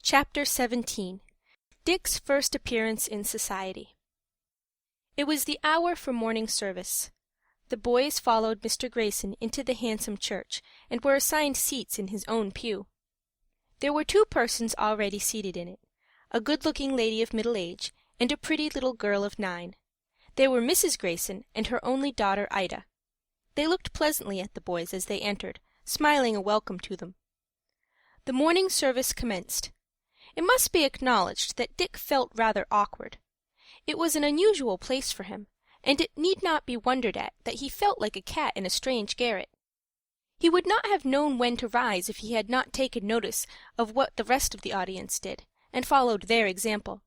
Chapter 17. Dick's First Appearance in Society. It was the hour for morning service. The boys followed Mr. Grayson into the handsome church, and were assigned seats in his own pew. There were two persons already seated in it, a good-looking lady of middle age, and a pretty little girl of 9. They were Mrs. Grayson and her only daughter Ida. They looked pleasantly at the boys as they entered, smiling a welcome to them. The morning service commenced. It must be acknowledged that Dick felt rather awkward. It was an unusual place for him, and it need not be wondered at that he felt like a cat in a strange garret. He would not have known when to rise if he had not taken notice of what the rest of the audience did, and followed their example.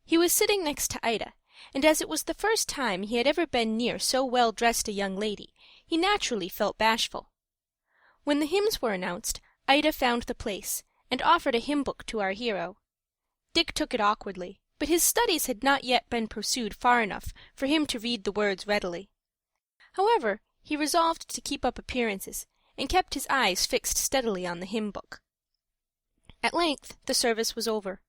He was sitting next to Ida, and as it was the first time he had ever been near so well-dressed a young lady, he naturally felt bashful. When the hymns were announced, Ida found the place, and offered a hymn-book to our hero. Dick took it awkwardly, but his studies had not yet been pursued far enough for him to read the words readily. However, he resolved to keep up appearances, and kept his eyes fixed steadily on the hymn-book. At length the service was over.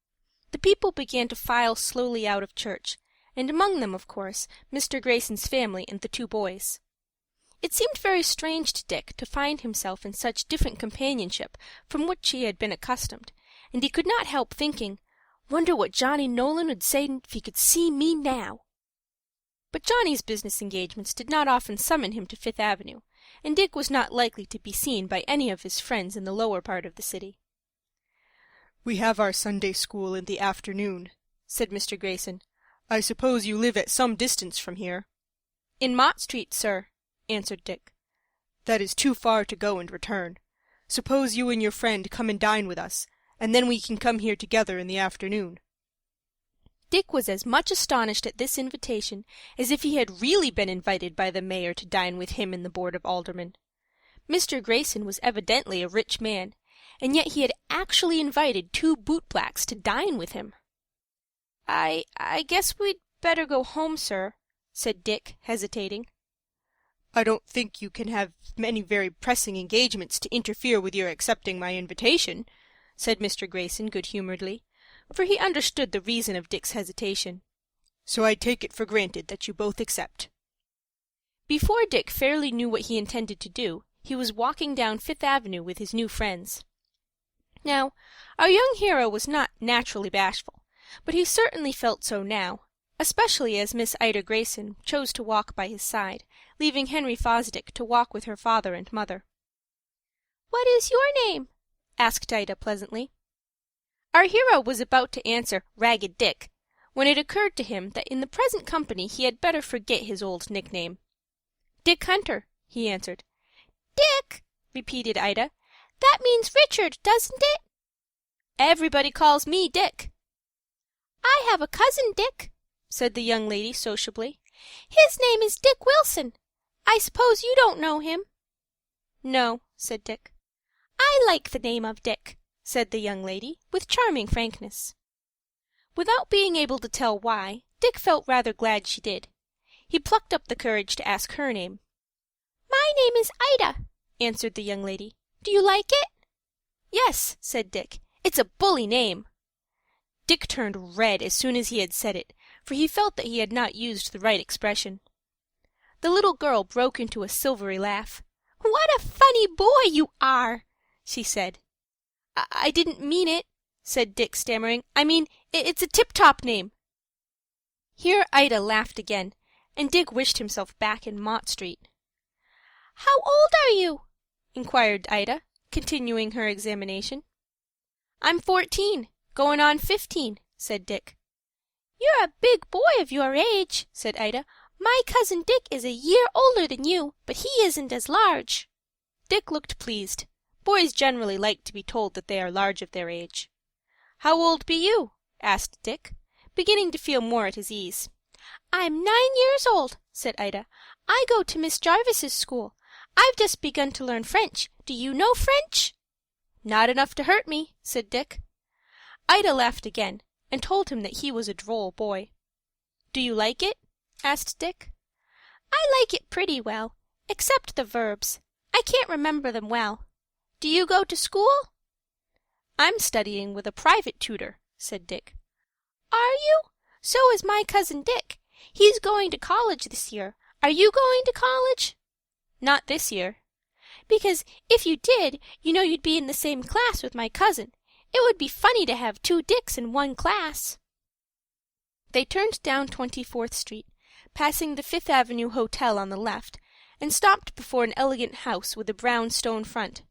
The people began to file slowly out of church, and among them, of course, Mr. Grayson's family and the two boys. It seemed very strange to Dick to find himself in such different companionship from which he had been accustomed, and he could not help thinking, "Wonder what Johnny Nolan would say if he could see me now." But Johnny's business engagements did not often summon him to Fifth Avenue, and Dick was not likely to be seen by any of his friends in the lower part of the city. "We have our Sunday school in the afternoon," said Mr. Grayson. "I suppose you live at some distance from here?" "In Mott Street, sir," answered Dick. "That is too far to go and return. Suppose you and your friend come and dine with us, and then we can come here together in the afternoon." Dick was as much astonished at this invitation as if he had really been invited by the mayor to dine with him in the board of aldermen. Mr. Grayson was evidently a rich man, and yet he had actually invited two bootblacks to dine with him. I guess we'd better go home, sir," said Dick, hesitating. "I don't think you can have many very pressing engagements to interfere with your accepting my invitation," said Mr. Grayson good-humoredly, for he understood the reason of Dick's hesitation. "So I take it for granted that you both accept." Before Dick fairly knew what he intended to do, he was walking down Fifth Avenue with his new friends. Now, our young hero was not naturally bashful, but he certainly felt so now, especially as Miss Ida Grayson chose to walk by his side, leaving Henry Fosdick to walk with her father and mother. "What is your name?" asked Ida pleasantly. Our hero was about to answer Ragged Dick, when it occurred to him that in the present company he had better forget his old nickname. "Dick Hunter," he answered. "Dick," repeated Ida. "That means Richard, doesn't it?" "Everybody calls me Dick." "I have a cousin Dick," said the young lady sociably. "His name is Dick Wilson. I suppose you don't know him?" "No," said Dick. "I like the name of Dick," said the young lady, with charming frankness. Without being able to tell why, Dick felt rather glad she did. He plucked up the courage to ask her name. "My name is Ida," answered the young lady. "Do you like it?" "Yes," said Dick. "It's a bully name." Dick turned red as soon as he had said it, for he felt that he had not used the right expression. The little girl broke into a silvery laugh. "What a funny boy you are!" she said. I didn't mean it," said Dick, stammering. "I mean, it's a tip-top name." Here Ida laughed again, and Dick wished himself back in Mott Street. "How old are you?" inquired Ida, continuing her examination. "I'm 14, going on 15, said Dick. "You're a big boy of your age," said Ida. "My cousin Dick is a year older than you, but he isn't as large." Dick looked pleased. Boys generally like to be told that they are large of their age. "How old be you?" asked Dick, beginning to feel more at his ease. "I'm 9 years old," said Ida. "I go to Miss Jarvis's school. I've just begun to learn French. Do you know French?" "Not enough to hurt me," said Dick. Ida laughed again, and told him that he was a droll boy. "Do you like it?" asked Dick. "I like it pretty well, except the verbs. I can't remember them well. Do you go to school?" I'm studying with a private tutor, said Dick. Are you? So is my cousin Dick. He's going to college this year. Are you going to college? Not this year. Because if you did, you know you'd be in the same class with my cousin. It would be funny to have two Dicks in one class. They turned down 24th Street, passing the Fifth Avenue Hotel on the left, and stopped before an elegant house with a brown stone front.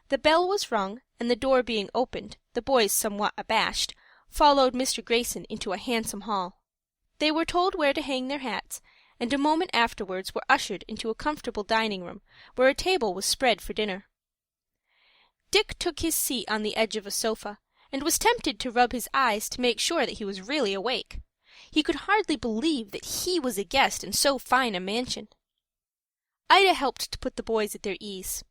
The bell was rung, and the door being opened, the boys, somewhat abashed, followed Mr. Grayson into a handsome hall. They were told where to hang their hats, and a moment afterwards were ushered into a comfortable dining-room, where a table was spread for dinner. Dick took his seat on the edge of a sofa, and was tempted to rub his eyes to make sure that he was really awake. He could hardly believe that he was a guest in so fine a mansion. Ida helped to put the boys at their ease.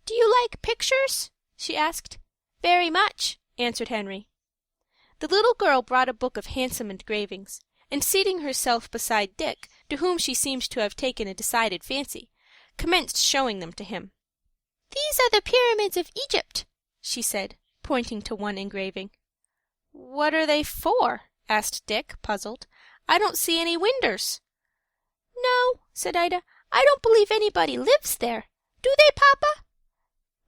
"Do you like pictures?" she asked. "Very much," answered Henry. The little girl brought a book of handsome engravings, and seating herself beside Dick, to whom she seemed to have taken a decided fancy, commenced showing them to him. "These are the pyramids of Egypt," she said, pointing to one engraving. "What are they for?" asked Dick, puzzled. "I don't see any winders." "No," said Ida. "I don't believe anybody lives there. Do they, Papa?"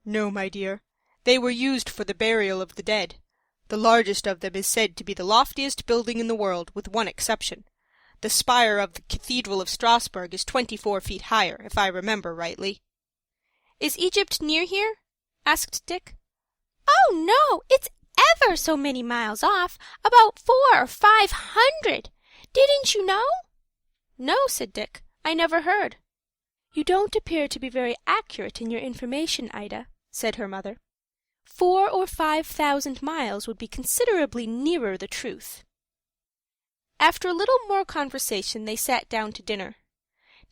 "No, my dear. They were used for the burial of the dead. The largest of them is said to be the loftiest building in the world, with one exception. The spire of the Cathedral of Strasbourg is 24 feet higher, if I remember rightly." "Is Egypt near here?" asked Dick. "Oh, no, it's ever so many miles off, about 400 or 500. Didn't you know?" "No," said Dick. "I never heard." "You don't appear to be very accurate in your information, Ida," said her mother. 4,000 or 5,000 miles would be considerably nearer the truth. After a little more conversation they sat down to dinner.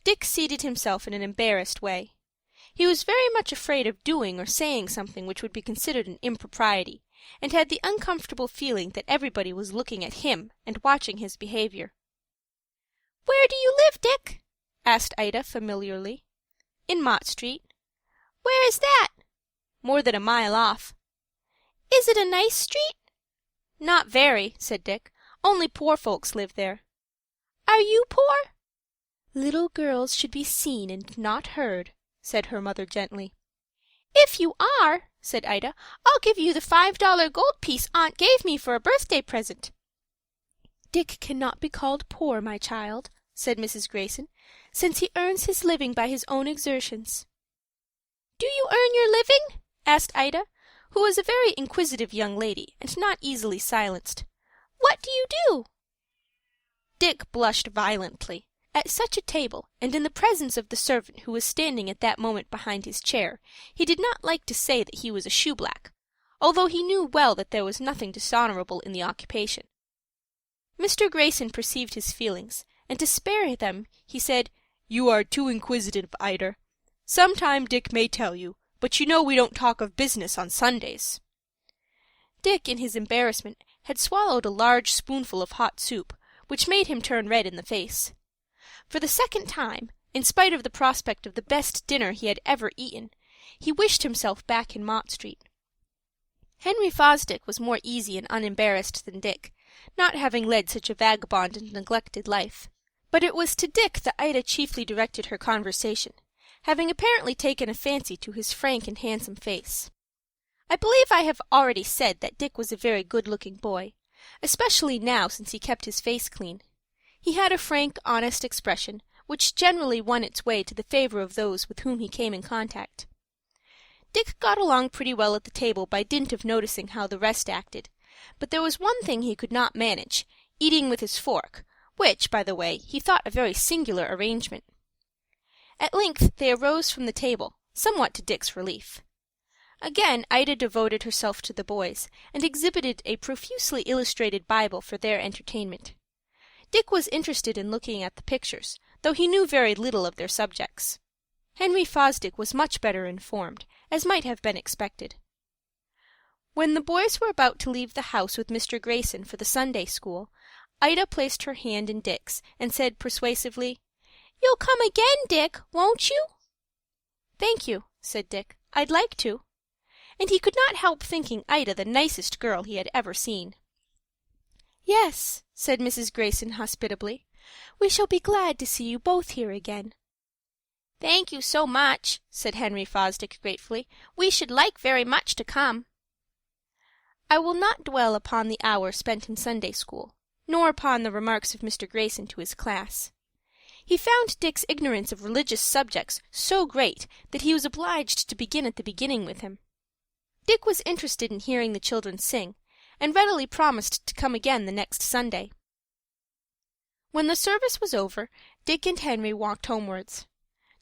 Dick seated himself in an embarrassed way. He was very much afraid of doing or saying something which would be considered an impropriety, and had the uncomfortable feeling that everybody was looking at him and watching his behavior. "Where do you live, Dick?" asked Ida familiarly. "In Mott Street." "Where is that?" "More than a mile off." "Is it a nice street?" "Not very," said Dick. "Only poor folks live there." "Are you poor?" "Little girls should be seen and not heard," said her mother gently. "If you are," said Ida, "I'll give you the $5 gold piece Aunt gave me for a birthday present." "Dick cannot be called poor, my child," said Mrs. Grayson, "since he earns his living by his own exertions." "Do you earn your living?" asked Ida, who was a very inquisitive young lady, and not easily silenced. "What do you do?" Dick blushed violently. At such a table, and in the presence of the servant who was standing at that moment behind his chair, he did not like to say that he was a shoeblack, although he knew well that there was nothing dishonorable in the occupation. Mr. Grayson perceived his feelings, and to spare them, he said, "You are too inquisitive, Ida. Sometime Dick may tell you, but you know we don't talk of business on Sundays." Dick, in his embarrassment, had swallowed a large spoonful of hot soup, which made him turn red in the face. For the second time, in spite of the prospect of the best dinner he had ever eaten, he wished himself back in Mott Street. Henry Fosdick was more easy and unembarrassed than Dick, not having led such a vagabond and neglected life. But it was to Dick that Ida chiefly directed her conversation, having apparently taken a fancy to his frank and handsome face. I believe I have already said that Dick was a very good-looking boy, especially now since he kept his face clean. He had a frank, honest expression, which generally won its way to the favor of those with whom he came in contact. Dick got along pretty well at the table by dint of noticing how the rest acted, but there was one thing he could not manage, eating with his fork, which, by the way, he thought a very singular arrangement. At length they arose from the table, somewhat to Dick's relief. Again Ida devoted herself to the boys, and exhibited a profusely illustrated Bible for their entertainment. Dick was interested in looking at the pictures, though he knew very little of their subjects. Henry Fosdick was much better informed, as might have been expected. When the boys were about to leave the house with Mr. Grayson for the Sunday school, Ida placed her hand in Dick's, and said persuasively, "You'll come again, Dick, won't you?" "Thank you," said Dick. "I'd like to." and he could not help thinking Ida the nicest girl he had ever seen. "Yes," said Mrs. Grayson hospitably. "We shall be glad to see you both here again." "Thank you so much," said Henry Fosdick gratefully. "We should like very much to come." I will not dwell upon the hour spent in Sunday school, nor upon the remarks of Mr. Grayson to his class. He found Dick's ignorance of religious subjects so great that he was obliged to begin at the beginning with him. Dick was interested in hearing the children sing, and readily promised to come again the next Sunday. When the service was over, Dick and Henry walked homewards.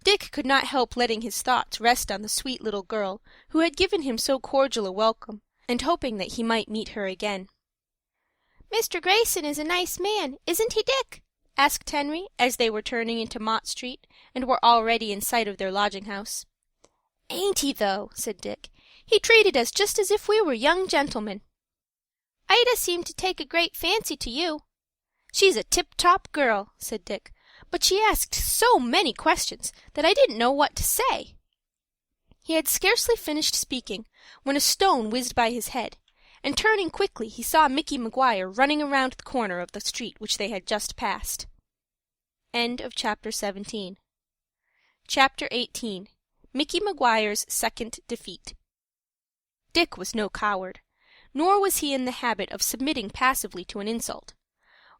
Dick could not help letting his thoughts rest on the sweet little girl who had given him so cordial a welcome, and hoping that he might meet her again. "Mr. Grayson is a nice man, isn't he, Dick?" asked Henry, as they were turning into Mott Street, and were already in sight of their lodging-house. "Ain't he, though?" said Dick. "He treated us just as if we were young gentlemen." "Ida seemed to take a great fancy to you." "She's a tip-top girl," said Dick, "but she asked so many questions that I didn't know what to say." He had scarcely finished speaking when a stone whizzed by his head, and turning quickly he saw Micky Maguire running around the corner of the street which they had just passed. Chapter 17. Chapter 18. Micky Maguire's Second Defeat. Dick was no coward, nor was he in the habit of submitting passively to an insult.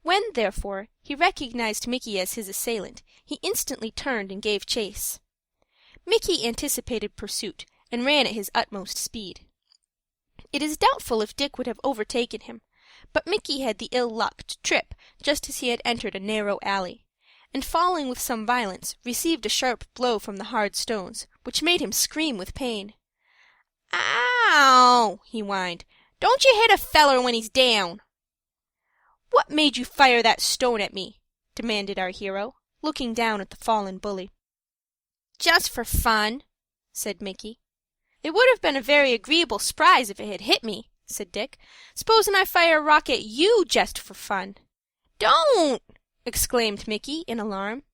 When, therefore, he recognized Micky as his assailant, he instantly turned and gave chase. Micky anticipated pursuit, and ran at his utmost speed. It is doubtful if Dick would have overtaken him, but Micky had the ill luck to trip just as he had entered a narrow alley, and falling with some violence, received a sharp blow from the hard stones, which made him scream with pain. "Ow!" he whined. "Don't you hit a feller when he's down." "What made you fire that stone at me?" demanded our hero, looking down at the fallen bully. "Just for fun," said Micky. "It would have been a very agreeable s'prise if it had hit me," said Dick. "S'posin' I fire a rock at you just for fun." "Don't!" exclaimed Micky in alarm.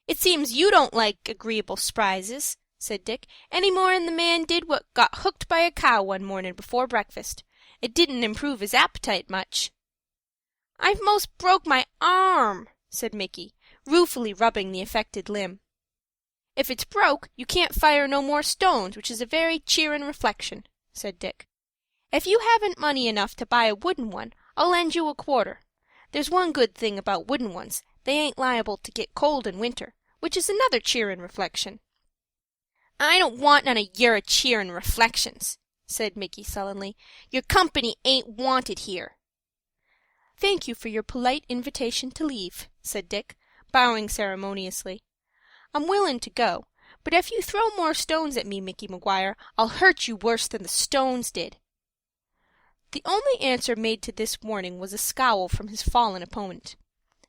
"It seems you don't like agreeable s'prises," said Dick, "any more'n the man did what got hooked by a cow one morning before breakfast. It didn't improve his appetite much." "I've most broke my arm," said Micky, ruefully rubbing the affected limb. "If it's broke, you can't fire no more stones, which is a very cheerin' reflection," said Dick. "If you haven't money enough to buy a wooden one, I'll lend you a quarter. There's one good thing about wooden ones, they ain't liable to get cold in winter, which is another cheerin' reflection." "I don't want none of your cheerin' reflections," said Micky sullenly. "Your company ain't wanted here." "Thank you for your polite invitation to leave," said Dick, bowing ceremoniously. "I'm willin' to go, but if you throw more stones at me, Micky Maguire, I'll hurt you worse than the stones did." The only answer made to this warning was a scowl from his fallen opponent.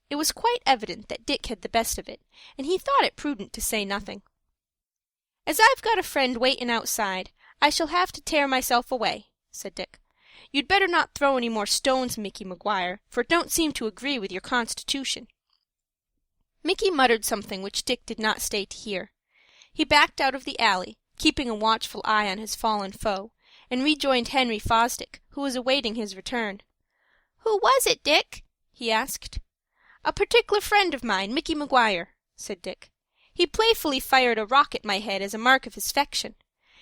It was quite evident that Dick had the best of it, and he thought it prudent to say nothing. "As I've got a friend waitin' outside, I shall have to tear myself away," said Dick. "You'd better not throw any more stones, Micky Maguire, for it don't seem to agree with your constitution." Micky muttered something which Dick did not stay to hear. He backed out of the alley, keeping a watchful eye on his fallen foe, and rejoined Henry Fosdick, who was awaiting his return. "Who was it, Dick?" he asked. "A particular friend of mine, Micky Maguire," said Dick. "He playfully fired a rock at my head as a mark of his 'fection.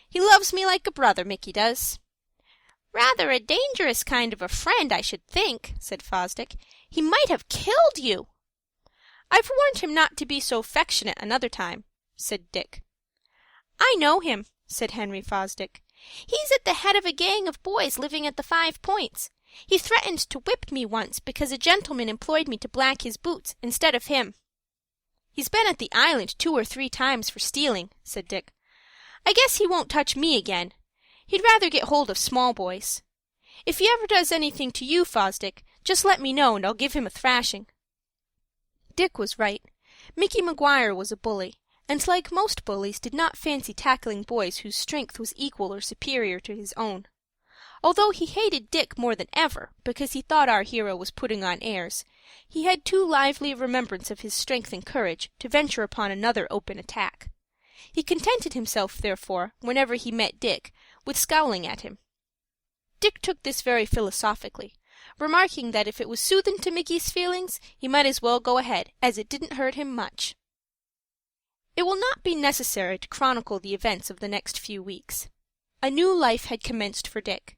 He loves me like a brother, Micky does." "Rather a dangerous kind of a friend, I should think," said Fosdick. "He might have killed you." "I've warned him not to be so 'fectionate another time," said Dick. "I know him," said Henry Fosdick. "He's at the head of a gang of boys living at the 5 Points. He threatened to whip me once because a gentleman employed me to black his boots instead of him." "He's been at the island 2 or 3 times for stealing," said Dick. "I guess he won't touch me again. He'd rather get hold of small boys. If he ever does anything to you, Fosdick, just let me know and I'll give him a thrashing." Dick was right. Micky Maguire was a bully, and like most bullies did not fancy tackling boys whose strength was equal or superior to his own. Although he hated Dick more than ever because he thought our hero was putting on airs, he had too lively a remembrance of his strength and courage to venture upon another open attack. He contented himself, therefore, whenever he met Dick, with scowling at him. Dick took this very philosophically, remarking that if it was soothin' to Micky's feelings, he might as well go ahead, as it didn't hurt him much. It will not be necessary to chronicle the events of the next few weeks. A new life had commenced for Dick.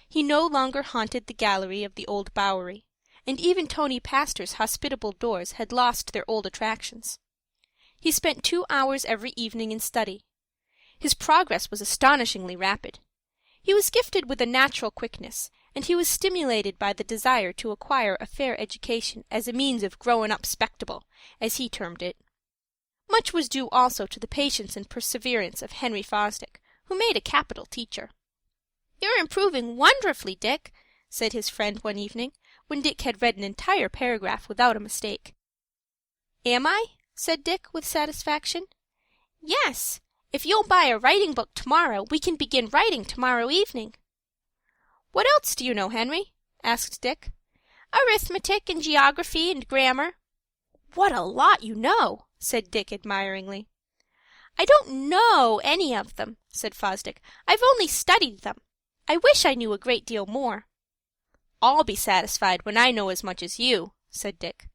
He no longer haunted the gallery of the Old Bowery, and even Tony Pastor's hospitable doors had lost their old attractions. He spent 2 hours every evening in study. His progress was astonishingly rapid. He was gifted with a natural quickness, and he was stimulated by the desire to acquire a fair education as a means of growing up spectable, as he termed it. Much was due also to the patience and perseverance of Henry Fosdick, who made a capital teacher. "You're improving wonderfully, Dick," said his friend one evening, when Dick had read an entire paragraph without a mistake. "Am I?" said Dick, with satisfaction. "Yes. If you'll buy a writing book tomorrow, we can begin writing tomorrow evening." "What else do you know, Henry?" asked Dick. "Arithmetic and geography and grammar." "What a lot you know!" said Dick, admiringly. "I don't know any of them," said Fosdick. "I've only studied them. I wish I knew a great deal more." "I'll be satisfied when I know as much as you," said Dick.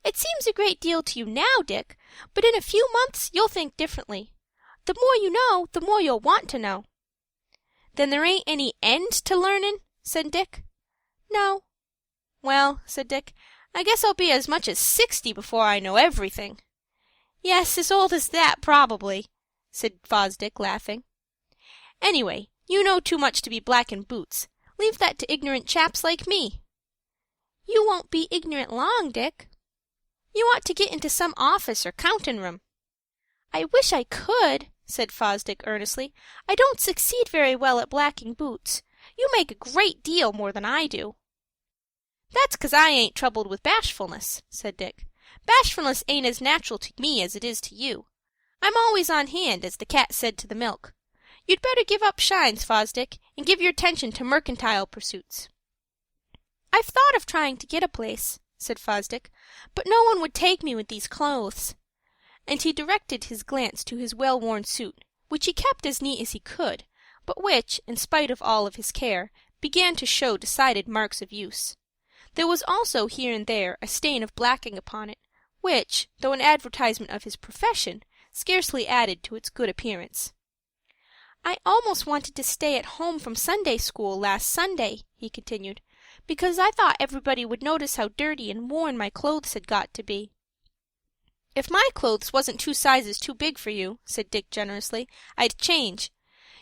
"It seems a great deal to you now, Dick, but in a few months you'll think differently. The more you know, the more you'll want to know." "Then there ain't any end to learnin'?" said Dick. "No." "Well," said Dick, "I guess I'll be as much as 60 before I know everything." "Yes, as old as that, probably," said Fosdick, laughing. "Anyway, you know too much to be blacking boots. Leave that to ignorant chaps like me." "You won't be ignorant long, Dick." "You ought to get into some office or countin' room." "I wish I could," said Fosdick, earnestly. "I don't succeed very well at blacking boots. You make a great deal more than I do." "That's 'cause I ain't troubled with bashfulness," said Dick. "Bashfulness ain't as natural to me as it is to you. I'm always on hand, as the cat said to the milk. You'd better give up shines, Fosdick, and give your attention to mercantile pursuits." "I've thought of trying to get a place," said Fosdick, "but no one would take me with these clothes." And he directed his glance to his well-worn suit, which he kept as neat as he could, but which, in spite of all of his care, began to show decided marks of use. There was also here and there a stain of blacking upon it, which, though an advertisement of his profession, scarcely added to its good appearance. "I almost wanted to stay at home from Sunday school last Sunday," he continued, "because I thought everybody would notice how dirty and worn my clothes had got to be." "If my clothes wasn't 2 sizes too big for you," said Dick, generously, "I'd change.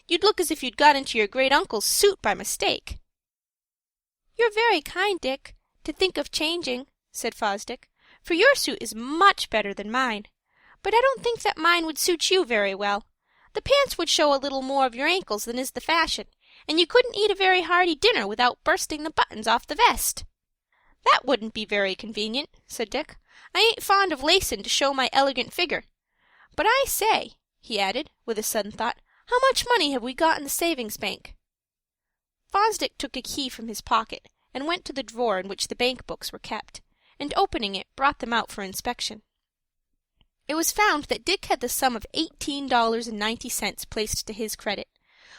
You'd look as if you'd got into your great-uncle's suit by mistake." "You're very kind, Dick, to think of changing," said Fosdick, "for your suit is much better than mine. But I don't think that mine would suit you very well. The pants would show a little more of your ankles than is the fashion, and you couldn't eat a very hearty dinner without bursting the buttons off the vest." "That wouldn't be very convenient," said Dick. "I ain't fond of lacin' to show my elegant figure. But I say," he added, with a sudden thought, "how much money have we got in the savings bank?" Fosdick took a key from his pocket, and went to the drawer in which the bank books were kept, and opening it, brought them out for inspection. It was found that Dick had the sum of $18.90 placed to his credit,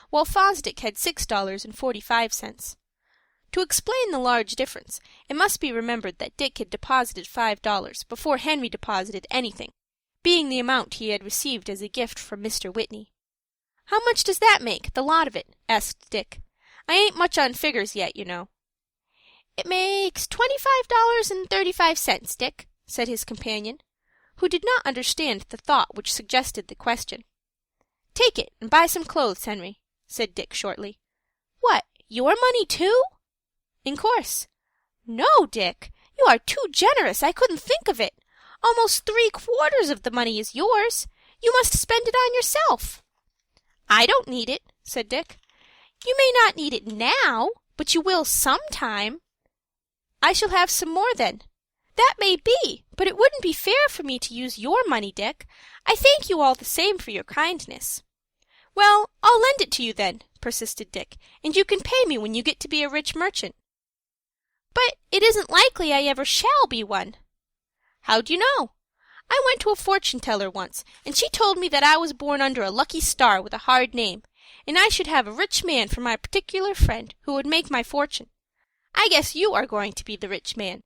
while Fosdick had $6.45. To explain the large difference, it must be remembered that Dick had deposited $5 before Henry deposited anything, being the amount he had received as a gift from Mr. Whitney. "How much does that make, the lot of it?" asked Dick. "I ain't much on figures yet, you know." "It makes $25.35, Dick," said his companion, who did not understand the thought which suggested the question. "Take it and buy some clothes, Henry," said Dick, shortly. "What, your money too?" "In course." "No, Dick, you are too generous. I couldn't think of it. Almost 3/4 of the money is yours. You must spend it on yourself." "I don't need it," said Dick. "You may not need it now, but you will sometime." "I shall have some more then." "That may be, but it wouldn't be fair for me to use your money, Dick. I thank you all the same for your kindness." "Well, I'll lend it to you then," persisted Dick, "and you can pay me when you get to be a rich merchant." "But it isn't likely I ever shall be one." "How do you know? I went to a fortune teller once, and she told me that I was born under a lucky star with a hard name, and I should have a rich man for my particular friend who would make my fortune. I guess you are going to be the rich man."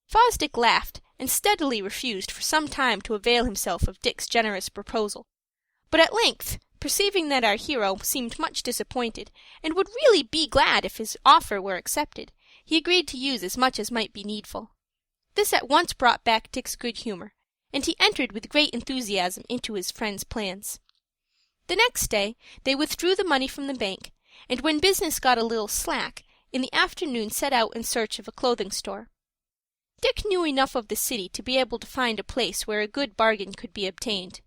Fosdick laughed, and steadily refused for some time to avail himself of Dick's generous proposal. But at length, perceiving that our hero seemed much disappointed, and would really be glad if his offer were accepted, he agreed to use as much as might be needful. This at once brought back Dick's good humor, and he entered with great enthusiasm into his friend's plans. The next day they withdrew the money from the bank, and when business got a little slack, in the afternoon set out in search of a clothing store. Dick knew enough of the city to be able to find a place where a good bargain could be obtained.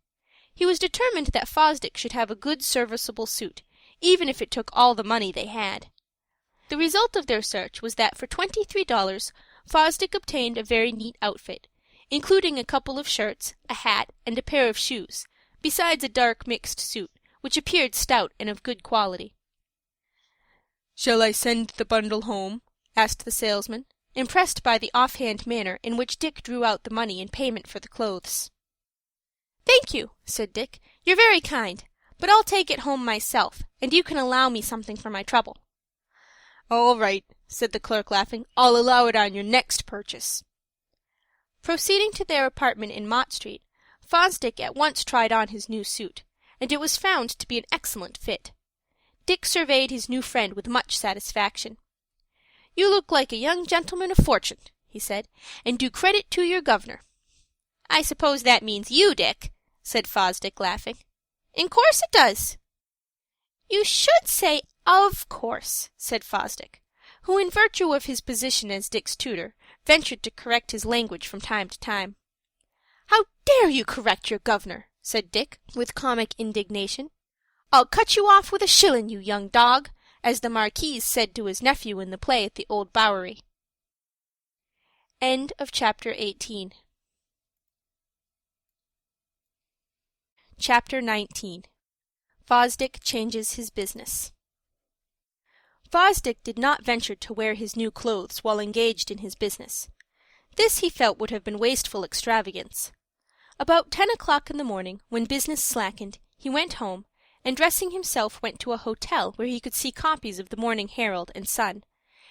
He was determined that Fosdick should have a good serviceable suit, even if it took all the money they had. The result of their search was that for $23 Fosdick obtained a very neat outfit, including a couple of shirts, a hat, and a pair of shoes, besides a dark mixed suit, which appeared stout and of good quality. "Shall I send the bundle home?" asked the salesman, impressed by the offhand manner in which Dick drew out the money in payment for the clothes. "Thank you," said Dick. "You're very kind, but I'll take it home myself, and you can allow me something for my trouble." "All right," said the clerk, laughing. "I'll allow it on your next purchase." Proceeding to their apartment in Mott Street, Fosdick at once tried on his new suit, and it was found to be an excellent fit. Dick surveyed his new friend with much satisfaction. "You look like a young gentleman of fortune," he said, "and do credit to your governor." "I suppose that means you, Dick," said Fosdick, laughing. "In course it does." "You should say 'of course,'" said Fosdick, who, in virtue of his position as Dick's tutor, ventured to correct his language from time to time. "How dare you correct your governor?" said Dick, with comic indignation. "I'll cut you off with a shillin', you young dog," as the Marquis said to his nephew in the play at the Old Bowery. End of chapter 18. Chapter 19. Fosdick changes his business. Fosdick did not venture to wear his new clothes while engaged in his business. This he felt would have been wasteful extravagance. About 10 o'clock in the morning, when business slackened, he went home, and dressing himself went to a hotel where he could see copies of the Morning Herald and Sun,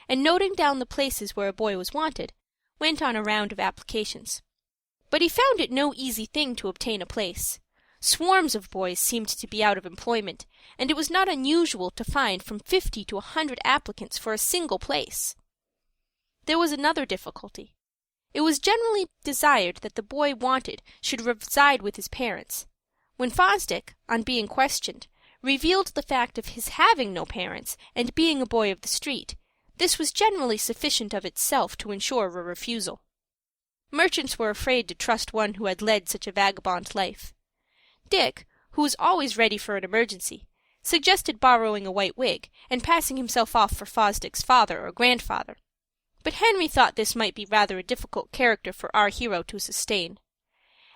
and noting down the places where a boy was wanted, went on a round of applications. But he found it no easy thing to obtain a place. Swarms of boys seemed to be out of employment, and it was not unusual to find from 50 to 100 applicants for a single place. There was another difficulty. It was generally desired that the boy wanted should reside with his parents. When Fosdick, on being questioned, revealed the fact of his having no parents and being a boy of the street, this was generally sufficient of itself to ensure a refusal. Merchants were afraid to trust one who had led such a vagabond life. Dick, who was always ready for an emergency, suggested borrowing a white wig and passing himself off for Fosdick's father or grandfather. But Henry thought this might be rather a difficult character for our hero to sustain.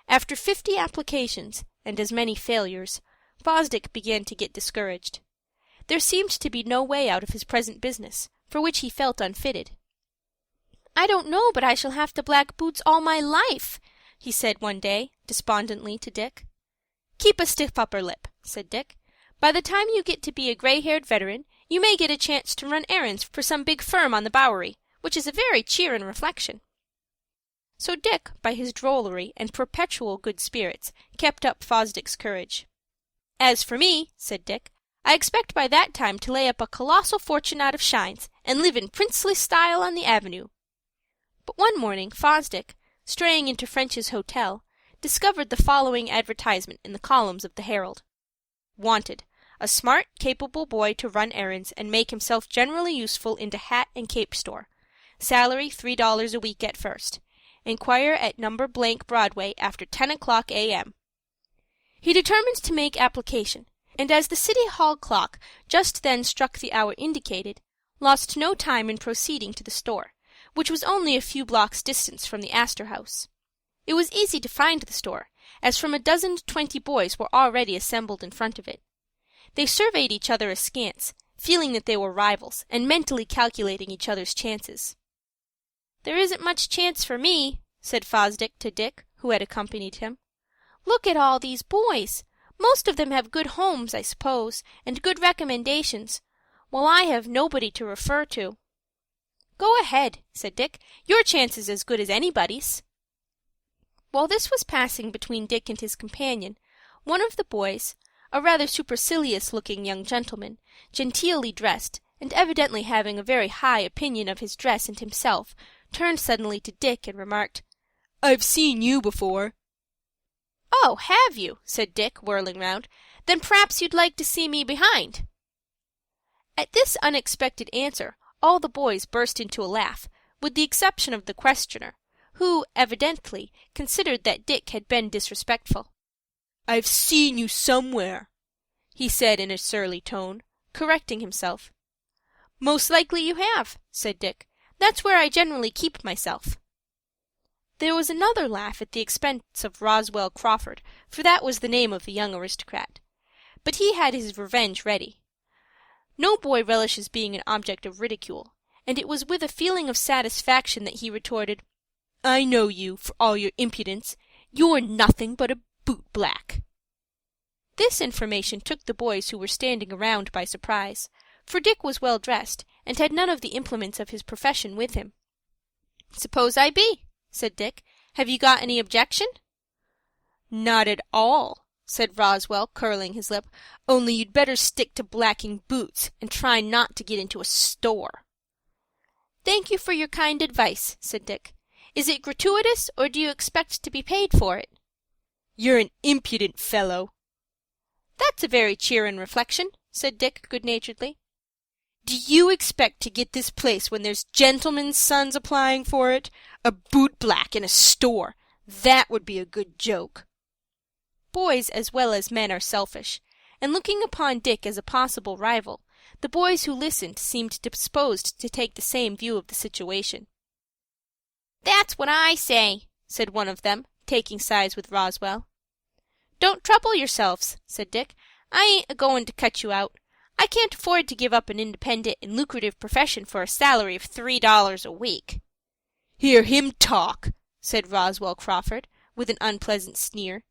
After 50 applications and as many failures, Fosdick began to get discouraged. There seemed to be no way out of his present business, for which he felt unfitted. "I don't know but I shall have to black boots all my life," he said one day, despondently, to Dick. "Keep a stiff upper lip," said Dick. "By the time you get to be a gray-haired veteran, you may get a chance to run errands for some big firm on the Bowery, which is a very cheerin' reflection." So Dick, by his drollery and perpetual good spirits, kept up Fosdick's courage. "As for me," said Dick, "I expect by that time to lay up a colossal fortune out of shines, and live in princely style on the Avenue." But one morning Fosdick, straying into French's hotel, discovered the following advertisement in the columns of the Herald: "Wanted, a smart, capable boy to run errands and make himself generally useful in the hat and cape store. Salary $3 a week at first. Inquire at No. Broadway after 10 o'clock a.m." He determined to make application, and as the City Hall clock just then struck the hour indicated, lost no time in proceeding to the store, which was only a few blocks distant from the Astor House. It was easy to find the store, as from a dozen to 20 boys were already assembled in front of it. They surveyed each other askance, feeling that they were rivals, and mentally calculating each other's chances. "There isn't much chance for me," said Fosdick to Dick, who had accompanied him. "Look at all these boys. Most of them have good homes, I suppose, and good recommendations, while I have nobody to refer to." "Go ahead," said Dick. "Your chance is as good as anybody's." While this was passing between Dick and his companion, one of the boys, a rather supercilious-looking young gentleman, genteelly dressed, and evidently having a very high opinion of his dress and himself, turned suddenly to Dick and remarked, "I've seen you before." "Oh, have you?" said Dick, whirling round. "Then p'r'aps you'd like to see me behind." At this unexpected answer, all the boys burst into a laugh, with the exception of the questioner, who, evidently, considered that Dick had been disrespectful. "I've seen you somewhere," he said in a surly tone, correcting himself. "Most likely you have," said Dick. "That's where I generally keep myself." There was another laugh at the expense of Roswell Crawford, for that was the name of the young aristocrat. But he had his revenge ready. No boy relishes being an object of ridicule, and it was with a feeling of satisfaction that he retorted, "I know you, for all your impudence. You're nothing but a boot-black." This information took the boys who were standing around by surprise, for Dick was well dressed, and had none of the implements of his profession with him. "Suppose I be," said Dick. "Have you got any objection?" "Not at all," said Roswell, curling his lip. "Only you'd better stick to blacking boots, and try not to get into a store." "Thank you for your kind advice," said Dick. "Is it gratuitous, or do you expect to be paid for it?" "You're an impudent fellow." "That's a very cheerin' reflection," said Dick, good-naturedly. "Do you expect to get this place when there's gentlemen's sons applying for it? A boot-black in a store! That would be a good joke." Boys as well as men are selfish, and looking upon Dick as a possible rival, the boys who listened seemed disposed to take the same view of the situation. "That's what I say," said one of them, taking sides with Roswell. "Don't trouble yourselves," said Dick. "I ain't a-goin' to cut you out. I can't afford to give up an independent and lucrative profession for a salary of $3 a week." "Hear him talk," said Roswell Crawford, with an unpleasant sneer.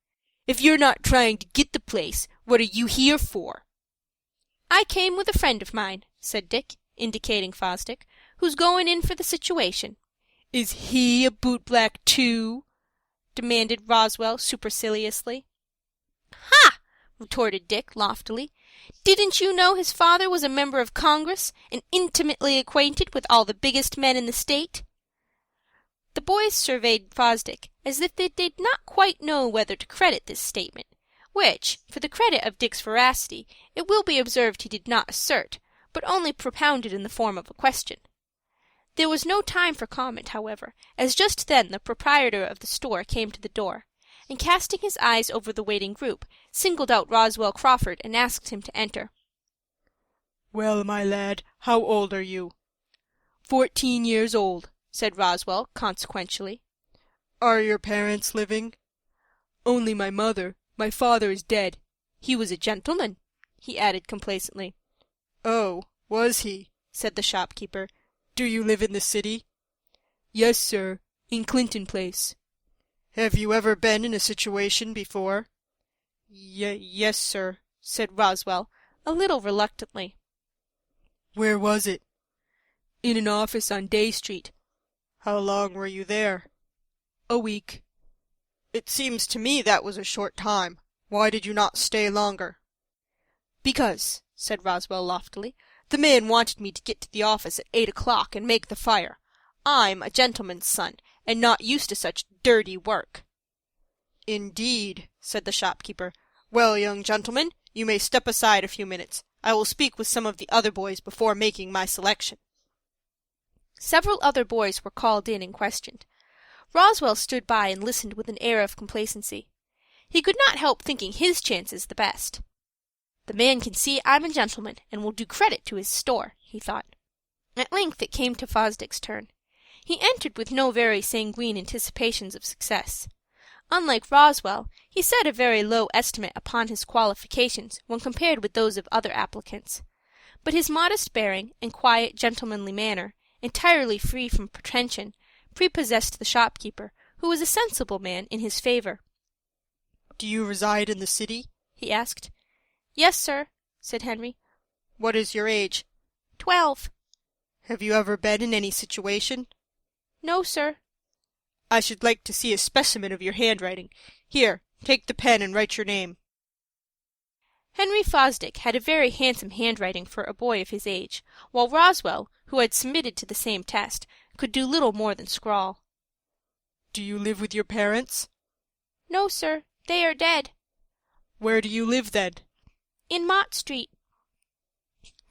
"If you're not trying to get the place, what are you here for?" "I came with a friend of mine," said Dick, indicating Fosdick, "who's going in for the situation." "Is he a boot-black, too?" demanded Roswell, superciliously. "Ha!" retorted Dick, loftily. "Didn't you know his father was a member of Congress, and intimately acquainted with all the biggest men in the state?" The boys surveyed Fosdick as if they did not quite know whether to credit this statement, which, for the credit of Dick's veracity, it will be observed he did not assert, but only propounded in the form of a question. There was no time for comment, however, as just then the proprietor of the store came to the door, and casting his eyes over the waiting group, singled out Roswell Crawford and asked him to enter. "Well, my lad, how old are you?" 14 years old, said Roswell, consequentially. "Are your parents living?" "Only my mother. My father is dead. He was a gentleman," he added complacently. "Oh, was he?" said the shopkeeper. "Do you live in the city?" "Yes, sir, in Clinton Place." "Have you ever been in a situation before?" Yes, sir," said Roswell, a little reluctantly. "Where was it?" "In an office on Day Street." "How long were you there?" "A week." "It seems to me that was a short time. Why did you not stay longer?" "Because," said Roswell, loftily, "the man wanted me to get to the office at 8 o'clock and make the fire. I'm a gentleman's son, and not used to such dirty work." "Indeed," said the shopkeeper. "Well, young gentleman, you may step aside a few minutes. I will speak with some of the other boys before making my selection." Several other boys were called in and questioned. Roswell stood by and listened with an air of complacency. He could not help thinking his chances the best. "The man can see I'm a gentleman, and will do credit to his store," he thought. At length it came to Fosdick's turn. He entered with no very sanguine anticipations of success. Unlike Roswell, he set a very low estimate upon his qualifications when compared with those of other applicants. But his modest bearing and quiet, gentlemanly manner, entirely free from pretension, prepossessed the shopkeeper, who was a sensible man, in his favor. "Do you reside in the city?" he asked. Yes, sir, said Henry. What is your age? 12. Have you ever been in any situation? No, sir. I should like to see a specimen of your handwriting. Here, take the pen and write your name. Henry Fosdick had a very handsome handwriting for a boy of his age, while Roswell, who had submitted to the same test, could do little more than scrawl. Do you live with your parents? No, sir. They are dead. Where do you live, then? In Mott Street.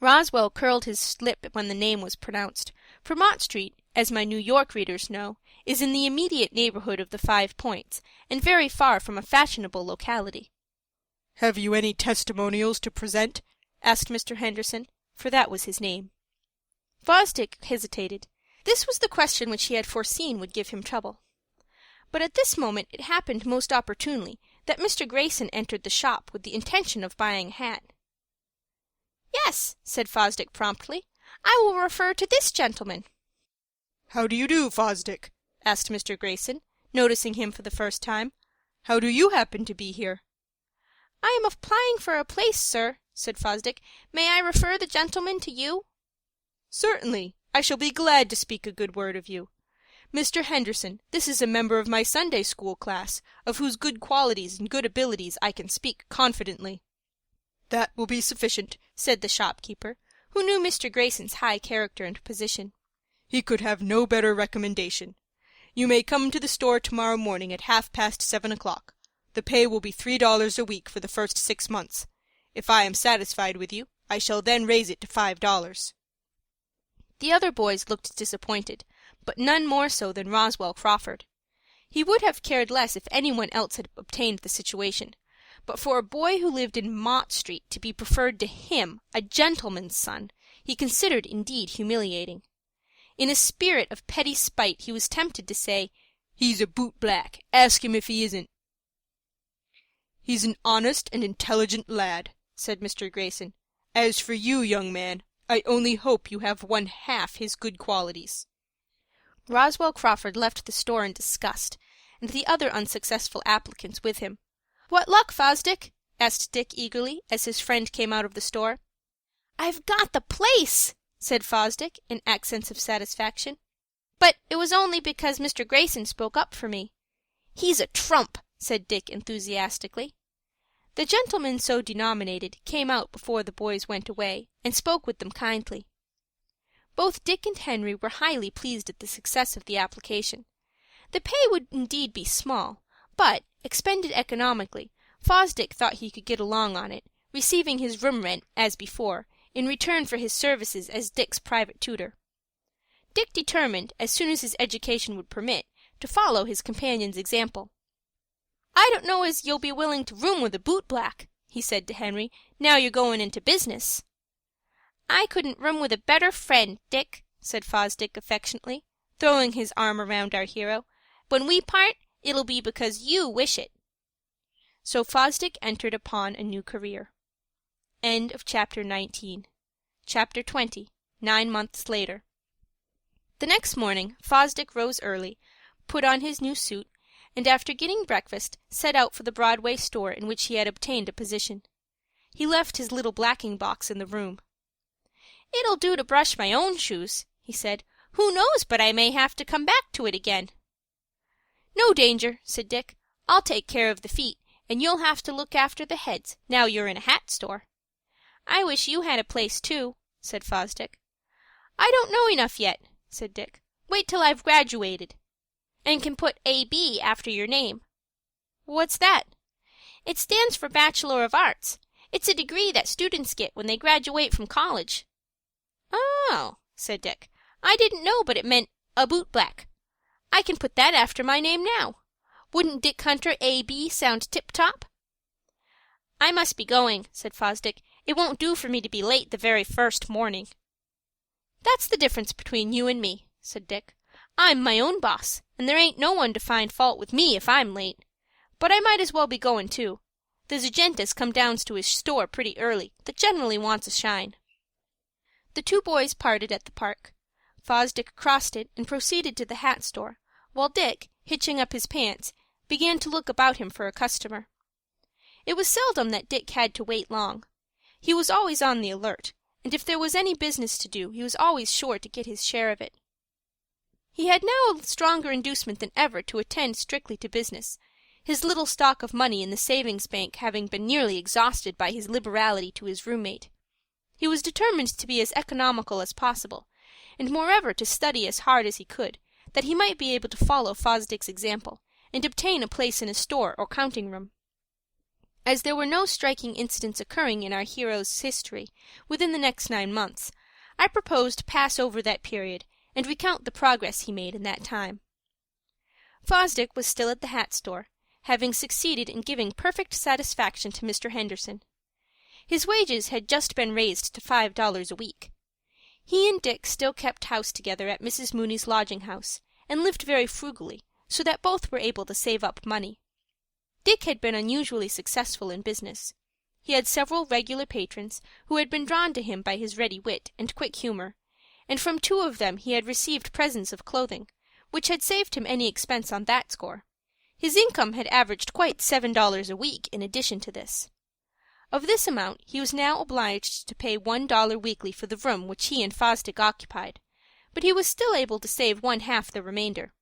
Roswell curled his lip when the name was pronounced, for Mott Street, as my New York readers know, is in the immediate neighborhood of the 5 Points, and very far from a fashionable locality. Have you any testimonials to present? asked Mr. Henderson, for that was his name. Fosdick hesitated. This was the question which he had foreseen would give him trouble. But at this moment it happened most opportunely that Mr. Grayson entered the shop with the intention of buying a hat. Yes, said Fosdick promptly. I will refer to this gentleman. How do you do, Fosdick? asked Mr. Grayson, noticing him for the first time. How do you happen to be here? I am applying for a place, sir, said Fosdick. May I refer the gentleman to you? Certainly. I shall be glad to speak a good word of you. Mr. Henderson, this is a member of my Sunday school class, of whose good qualities and good abilities I can speak confidently. That will be sufficient, said the shopkeeper, who knew Mr. Grayson's high character and position. He could have no better recommendation. You may come to the store tomorrow morning at 7:30. The pay will be $3 a week for the first 6 months. If I am satisfied with you, I shall then raise it to $5. The other boys looked disappointed, but none more so than Roswell Crawford. He would have cared less if any one else had obtained the situation, but for a boy who lived in Mott Street to be preferred to him, a gentleman's son, he considered indeed humiliating. In a spirit of petty spite he was tempted to say, "He's a boot-black. Ask him if he isn't." "He's an honest and intelligent lad," said Mr. Grayson. "As for you, young man, I only hope you have 1/2 his good qualities." Roswell Crawford left the store in disgust, and the other unsuccessful applicants with him. "What luck, Fosdick?" asked Dick eagerly, as his friend came out of the store. "I've got the place," said Fosdick, in accents of satisfaction. "But it was only because Mr. Grayson spoke up for me." "He's a trump," said Dick enthusiastically. The gentleman so denominated came out before the boys went away, and spoke with them kindly. Both Dick and Henry were highly pleased at the success of the application. The pay would indeed be small, but, expended economically, Fosdick thought he could get along on it, receiving his room rent, as before, in return for his services as Dick's private tutor. Dick determined, as soon as his education would permit, to follow his companion's example. "I don't know as you'll be willing to room with a boot-black," he said to Henry, "now you're going into business." "I couldn't room with a better friend, Dick," said Fosdick affectionately, throwing his arm around our hero. "When we part, it'll be because you wish it." So Fosdick entered upon a new career. End of Chapter 19. Chapter 20. 9 months later. The next morning Fosdick rose early, put on his new suit, and after getting breakfast, set out for the Broadway store in which he had obtained a position. He left his little blacking box in the room. "It'll do to brush my own shoes," he said. "Who knows but I may have to come back to it again?" "No danger," said Dick. "I'll take care of the feet, and you'll have to look after the heads, now you're in a hat store." "I wish you had a place, too," said Fosdick. "I don't know enough yet," said Dick. "Wait till I've graduated." "And can put A.B. after your name." "What's that?" "It stands for Bachelor of Arts. It's a degree that students get when they graduate from college." "Oh," said Dick. "I didn't know but it meant a boot-black. I can put that after my name now. Wouldn't Dick Hunter, A.B., sound tip-top?" "I must be going," said Fosdick. "It won't do for me to be late the very first morning." "That's the difference between you and me," said Dick. "I'm my own boss, and there ain't no one to find fault with me if I'm late. But I might as well be going, too. There's a gent as come down to his store pretty early that generally wants a shine." The two boys parted at the park. Fosdick crossed it and proceeded to the hat store, while Dick, hitching up his pants, began to look about him for a customer. It was seldom that Dick had to wait long. He was always on the alert, and if there was any business to do, he was always sure to get his share of it. He had now a stronger inducement than ever to attend strictly to business, his little stock of money in the savings bank having been nearly exhausted by his liberality to his roommate. He was determined to be as economical as possible, and moreover to study as hard as he could, that he might be able to follow Fosdick's example, and obtain a place in a store or counting-room. As there were no striking incidents occurring in our hero's history within the next 9 months, I propose to pass over that period, and recount the progress he made in that time. Fosdick was still at the hat store, having succeeded in giving perfect satisfaction to Mr. Henderson. His wages had just been raised to $5 a week. He and Dick still kept house together at Mrs. Mooney's lodging-house, and lived very frugally, so that both were able to save up money. Dick had been unusually successful in business. He had several regular patrons who had been drawn to him by his ready wit and quick humor, and from 2 of them he had received presents of clothing, which had saved him any expense on that score. His income had averaged quite $7 a week in addition to this. Of this amount he was now obliged to pay $1 weekly for the room which he and Fosdick occupied, but he was still able to save 1/2 the remainder.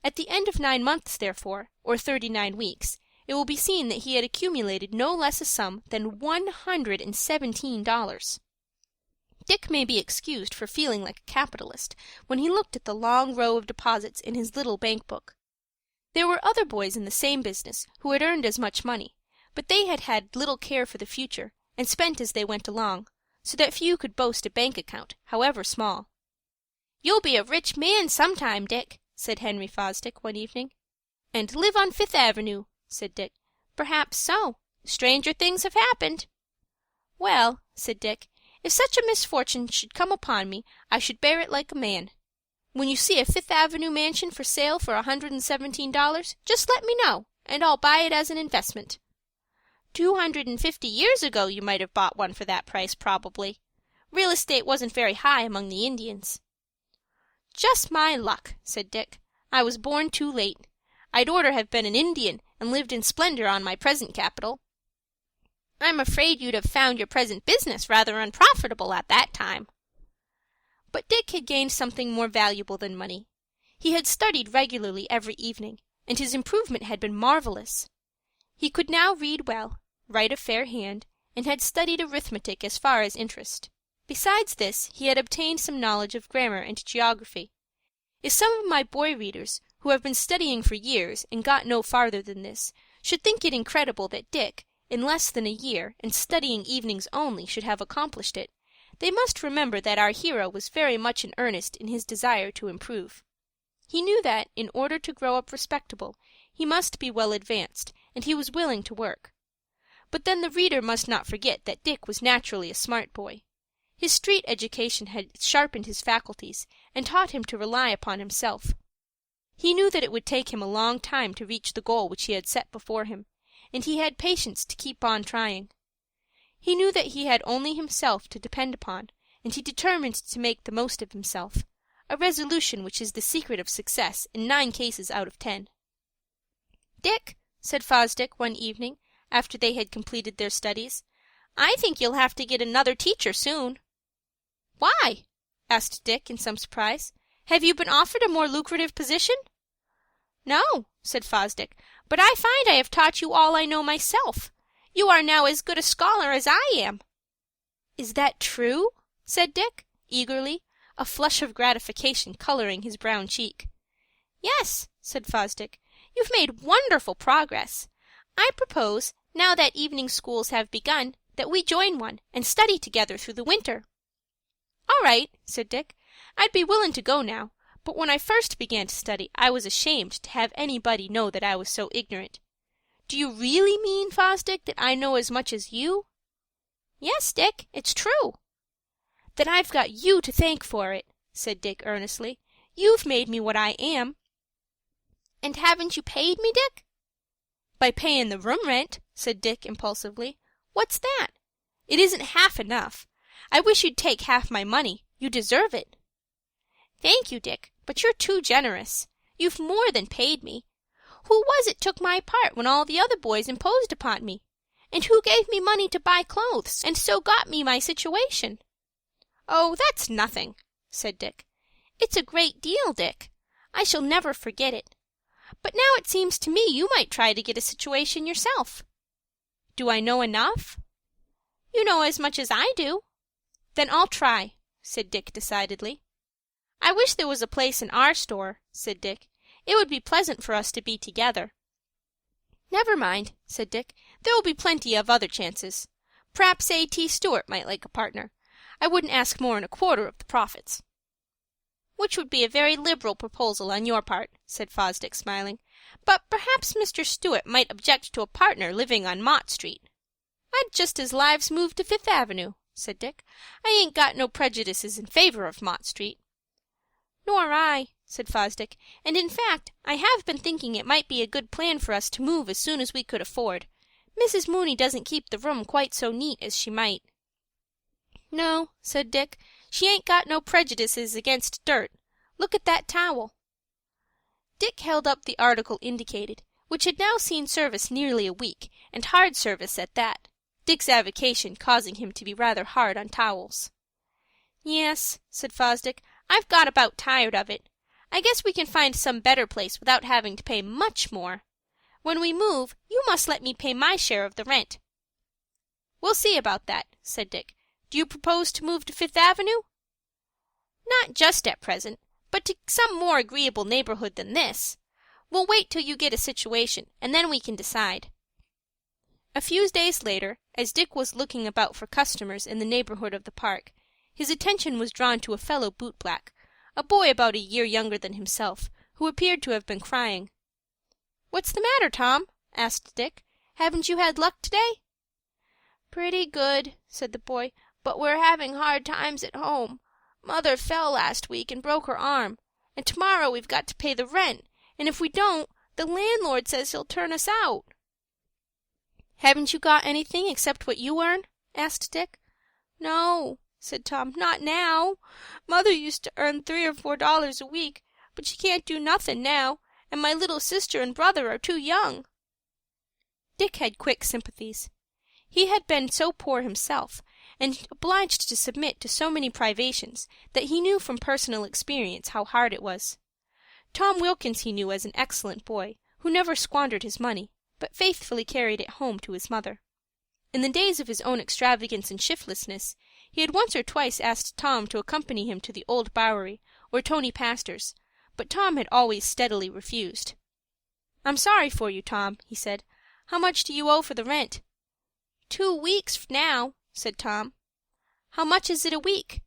At the end of 9 months, therefore, or 39 weeks, it will be seen that he had accumulated no less a sum than $117. Dick may be excused for feeling like a capitalist when he looked at the long row of deposits in his little bank-book. There were other boys in the same business who had earned as much money, but they had had little care for the future, and spent as they went along, so that few could boast a bank account, however small. "You'll be a rich man sometime, Dick," said Henry Fosdick one evening. "And live on Fifth Avenue," said Dick. "Perhaps so. Stranger things have happened." "Well," said Dick, "if such a misfortune should come upon me, I should bear it like a man. When you see a Fifth Avenue mansion for sale for $117, just let me know, and I'll buy it as an investment." 250 years ago you might have bought one for that price, probably. Real estate wasn't very high among the Indians. "Just my luck," said Dick. "I was born too late. I'd orter have been an Indian and lived in splendor on my present capital." "I'm afraid you'd have found your present business rather unprofitable at that time." But Dick had gained something more valuable than money. He had studied regularly every evening, and his improvement had been marvelous. He could now read well, write a fair hand, and had studied arithmetic as far as interest. Besides this, he had obtained some knowledge of grammar and geography. If some of my boy readers, who have been studying for years and got no farther than this, should think it incredible that Dick, in less than a year, and studying evenings only, should have accomplished it, they must remember that our hero was very much in earnest in his desire to improve. He knew that, in order to grow up respectable, he must be well advanced, and he was willing to work. But then the reader must not forget that Dick was naturally a smart boy. His street education had sharpened his faculties, and taught him to rely upon himself. He knew that it would take him a long time to reach the goal which he had set before him, and he had patience to keep on trying. He knew that he had only himself to depend upon, and he determined to make the most of himself, a resolution which is the secret of success in 9 cases out of 10. "Dick," said Fosdick one evening, after they had completed their studies, "I think you'll have to get another teacher soon." "Why?" asked Dick in some surprise. "Have you been offered a more lucrative position?" "No," said Fosdick, "but I find I have taught you all I know myself. You are now as good a scholar as I am." "Is that true?" said Dick, eagerly, a flush of gratification coloring his brown cheek. "Yes," said Fosdick. "You've made wonderful progress. I propose, now that evening schools have begun, that we join one, and study together through the winter." "All right," said Dick. "I'd be willing to go now, but when I first began to study I was ashamed to have anybody know that I was so ignorant. Do you really mean, Fosdick, that I know as much as you?" "Yes, Dick, it's true." "Then I've got you to thank for it," said Dick earnestly. "You've made me what I am." "And haven't you paid me, Dick?" "By payin' the room rent," said Dick impulsively. "What's that? It isn't half enough. I wish you'd take half my money. You deserve it." "Thank you, Dick, but you're too generous. You've more than paid me. Who was it took my part when all the other boys imposed upon me? And who gave me money to buy clothes, and so got me my situation?" "Oh, that's nothing," said Dick. "It's a great deal, Dick. I shall never forget it. But now it seems to me you might try to get a situation yourself." "Do I know enough?" "You know as much as I do." "Then I'll try," said Dick decidedly. "I wish there was a place in our store," said Dick. "It would be pleasant for us to be together." "Never mind," said Dick. "There will be plenty of other chances. P'raps A.T. Stewart might like a partner. I wouldn't ask more'n a quarter of the profits." "Which would be a very liberal proposal on your part," said Fosdick, smiling. "But perhaps Mr. Stewart might object to a partner living on Mott Street." "I'd just as lives move to Fifth Avenue," said Dick. "I ain't got no prejudices in favor of Mott Street." "Nor I," said Fosdick. "And in fact, I have been thinking it might be a good plan for us to move as soon as we could afford. Mrs. Mooney doesn't keep the room quite so neat as she might." "No," said Dick. "She ain't got no prejudices against dirt. Look at that towel." Dick held up the article indicated, which had now seen service nearly a week, and hard service at that, Dick's avocation causing him to be rather hard on towels. "Yes," said Fosdick, "I've got about tired of it. I guess we can find some better place without having to pay much more. When we move, you must let me pay my share of the rent." "We'll see about that," said Dick. "Do you propose to move to Fifth Avenue?" "Not just at present, but to some more agreeable neighborhood than this. We'll wait till you get a situation, and then we can decide." A few days later, as Dick was looking about for customers in the neighborhood of the Park, his attention was drawn to a fellow bootblack, a boy about a year younger than himself, who appeared to have been crying. "What's the matter, Tom?" asked Dick. "Haven't you had luck to-day?" "Pretty good," said the boy, "but we're having hard times at home. Mother fell last week and broke her arm, and tomorrow we've got to pay the rent, and if we don't, the landlord says he'll turn us out." "Haven't you got anything except what you earn?" asked Dick. "No," said Tom, "not now. Mother used to earn $3 or $4 a week, but she can't do nothing now, and my little sister and brother are too young." Dick had quick sympathies. He had been so poor himself, and obliged to submit to so many privations, that he knew from personal experience how hard it was. Tom Wilkins he knew as an excellent boy, who never squandered his money, but faithfully carried it home to his mother. In the days of his own extravagance and shiftlessness, he had once or twice asked Tom to accompany him to the Old Bowery or Tony Pastor's, but Tom had always steadily refused. "I'm sorry for you, Tom," he said. "How much do you owe for the rent?" "2 weeks now," said Tom. "How much is it a week?"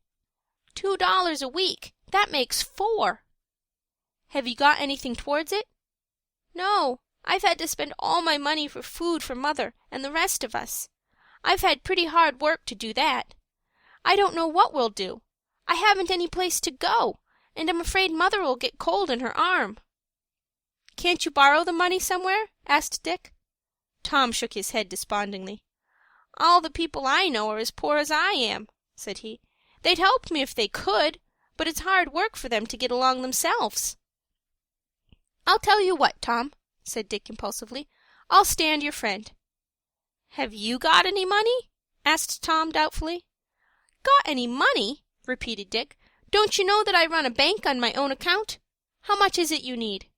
$2 a week. That makes 4. "Have you got anything towards it?" "No. I've had to spend all my money for food for mother and the rest of us. I've had pretty hard work to do that. I don't know what we'll do. I haven't any place to go, and I'm afraid mother will get cold in her arm." "Can't you borrow the money somewhere?" asked Dick. Tom shook his head despondingly. "All the people I know are as poor as I am," said he. "They'd help me if they could, but it's hard work for them to get along themselves." "I'll tell you what, Tom," said Dick impulsively. "I'll stand your friend." "Have you got any money?" asked Tom doubtfully. "Got any money?" repeated Dick. "Don't you know that I run a bank on my own account? How much is it you need?"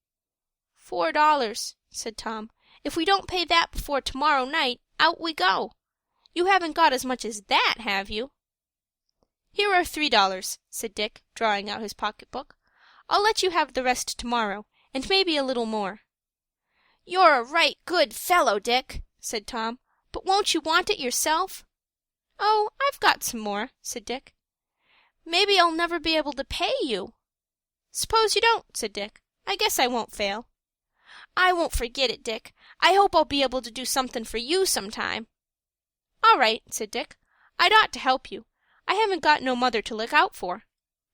$4, said Tom. "If we don't pay that before tomorrow night, out we go. You haven't got as much as that, have you?" "Here are $3, said Dick, drawing out his pocketbook. "I'll let you have the rest tomorrow, and maybe a little more." "You're a right good fellow, Dick," said Tom. "But won't you want it yourself?" "Oh, I've got some more," said Dick. "Maybe I'll never be able to pay you." "Suppose you don't," said Dick. "I guess I won't fail." "I won't forget it, Dick. I hope I'll be able to do something for you sometime." "All right," said Dick. "I'd ought to help you. I haven't got no mother to look out for.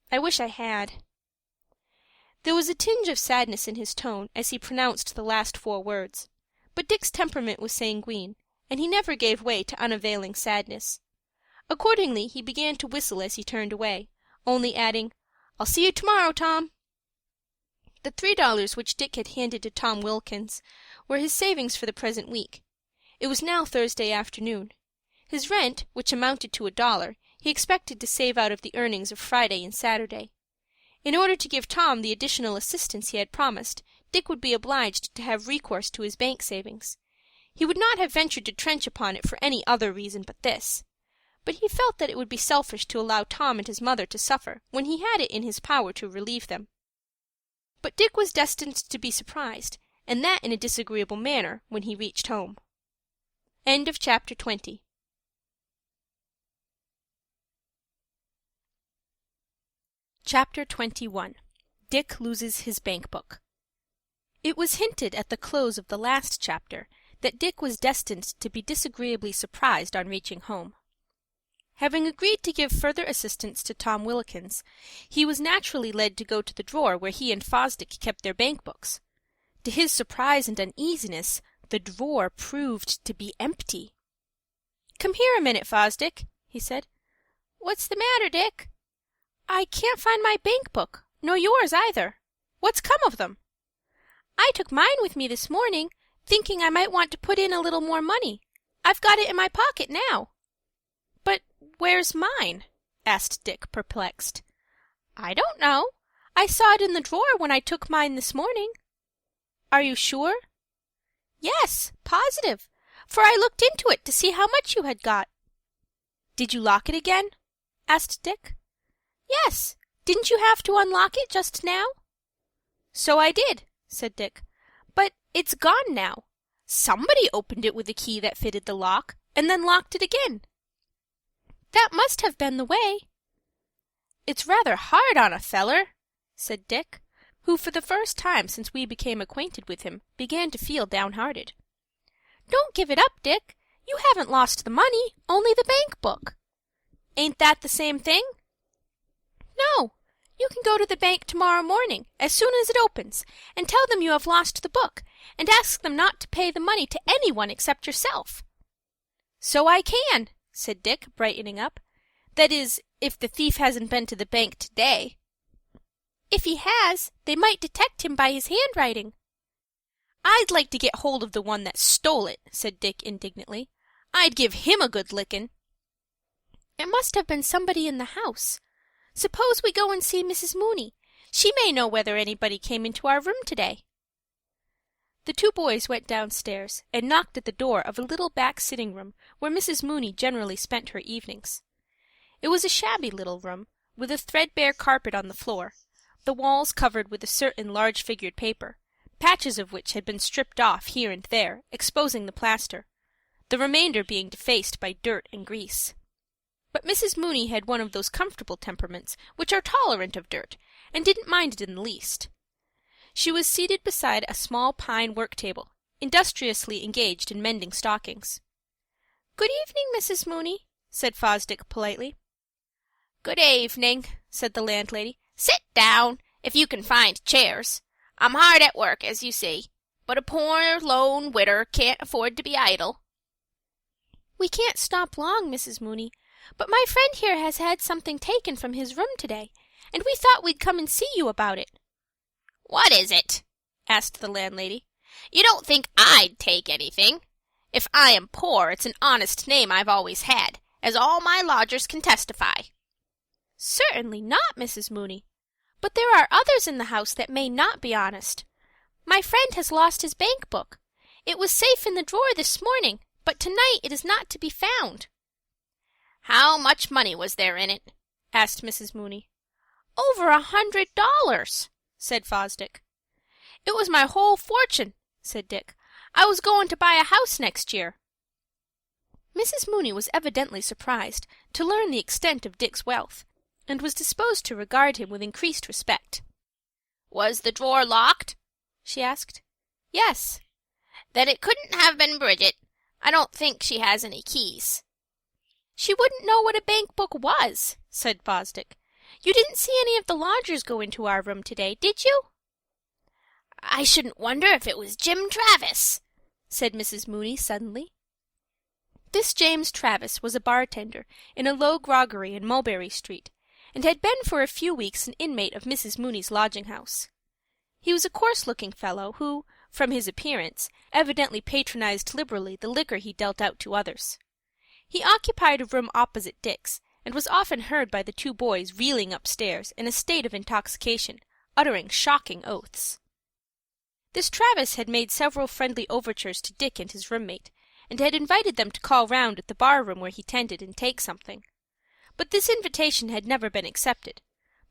I wish I had." There was a tinge of sadness in his tone as he pronounced the last 4 words, but Dick's temperament was sanguine, and he never gave way to unavailing sadness. Accordingly, he began to whistle as he turned away, only adding, "I'll see you tomorrow, Tom." The $3 which Dick had handed to Tom Wilkins were his savings for the present week. It was now Thursday afternoon. His rent, which amounted to $1, he expected to save out of the earnings of Friday and Saturday. In order to give Tom the additional assistance he had promised, Dick would be obliged to have recourse to his bank savings. He would not have ventured to trench upon it for any other reason but this. But he felt that it would be selfish to allow Tom and his mother to suffer when he had it in his power to relieve them. But Dick was destined to be surprised, and that in a disagreeable manner, when he reached home. End of chapter 20. Chapter 21. Dick Loses His Bank Book. It was hinted at the close of the last chapter that Dick was destined to be disagreeably surprised on reaching home. Having agreed to give further assistance to Tom Wilkins, he was naturally led to go to the drawer where he and Fosdick kept their bank books. To his surprise and uneasiness, the drawer proved to be empty. "Come here a minute, Fosdick," he said. "What's the matter, Dick?" "I can't find my bank book, nor yours either. What's come of them?" "I took mine with me this morning, thinking I might want to put in a little more money. I've got it in my pocket now." "But where's mine?" asked Dick, perplexed. "I don't know. I saw it in the drawer when I took mine this morning." "Are you sure?" "Yes, positive, for I looked into it to see how much you had got." "Did you lock it again?" asked Dick. "Yes. Didn't you have to unlock it just now?" "So I did," said Dick. "But it's gone now. Somebody opened it with a key that fitted the lock, and then locked it again." "That must have been the way." "It's rather hard on a feller," said Dick, who for the first time since we became acquainted with him began to feel downhearted. "Don't give it up, Dick. You haven't lost the money, only the bank book." "Ain't that the same thing?" "No. You can go to the bank tomorrow morning, as soon as it opens, and tell them you have lost the book, and ask them not to pay the money to any one except yourself." "So I can," said Dick, brightening up. "That is, if the thief hasn't been to the bank to-day." "If he has, they might detect him by his handwriting." "I'd like to get hold of the one that stole it," said Dick indignantly. "I'd give him a good lickin'." "It must have been somebody in the house. Suppose we go and see Mrs. Mooney. She may know whether anybody came into our room to-day." The two boys went downstairs and knocked at the door of a little back sitting-room where Mrs. Mooney generally spent her evenings. It was a shabby little room, with a threadbare carpet on the floor, the walls covered with a certain large-figured paper, patches of which had been stripped off here and there, exposing the plaster, the remainder being defaced by dirt and grease. But Mrs. Mooney had one of those comfortable temperaments which are tolerant of dirt, and didn't mind it in the least. She was seated beside a small pine work-table, industriously engaged in mending stockings. "Good evening, Mrs. Mooney," said Fosdick politely. "Good evening," said the landlady. "Sit down, if you can find chairs. I'm hard at work, as you see, but a poor lone widder can't afford to be idle." "We can't stop long, Mrs. Mooney, but my friend here has had something taken from his room to-day, and we thought we'd come and see you about it." "What is it?" asked the landlady. "You don't think I'd take anything. If I am poor, it's an honest name I've always had, as all my lodgers can testify." "Certainly not, Mrs. Mooney. But there are others in the house that may not be honest. My friend has lost his bank book. It was safe in the drawer this morning, but to-night it is not to be found." "How much money was there in it?" asked Mrs. Mooney. "Over $100, said Fosdick. "It was my whole fortune," said Dick. "I was going to buy a house next year." Mrs. Mooney was evidently surprised to learn the extent of Dick's wealth, and was disposed to regard him with increased respect. "Was the drawer locked?" she asked. "Yes." "Then it couldn't have been Bridget. I don't think she has any keys." "She wouldn't know what a bank book was," said Fosdick. "You didn't see any of the lodgers go into our room to-day, did you?" "I shouldn't wonder if it was Jim Travis," said Mrs. Mooney suddenly. This James Travis was a bartender in a low groggery in Mulberry Street, and had been for a few weeks an inmate of Mrs. Mooney's lodging-house. He was a coarse-looking fellow who, from his appearance, evidently patronized liberally the liquor he dealt out to others. He occupied a room opposite Dick's, and was often heard by the two boys reeling upstairs in a state of intoxication, uttering shocking oaths. This Travis had made several friendly overtures to Dick and his roommate, and had invited them to call round at the bar-room where he tended and take something. But this invitation had never been accepted,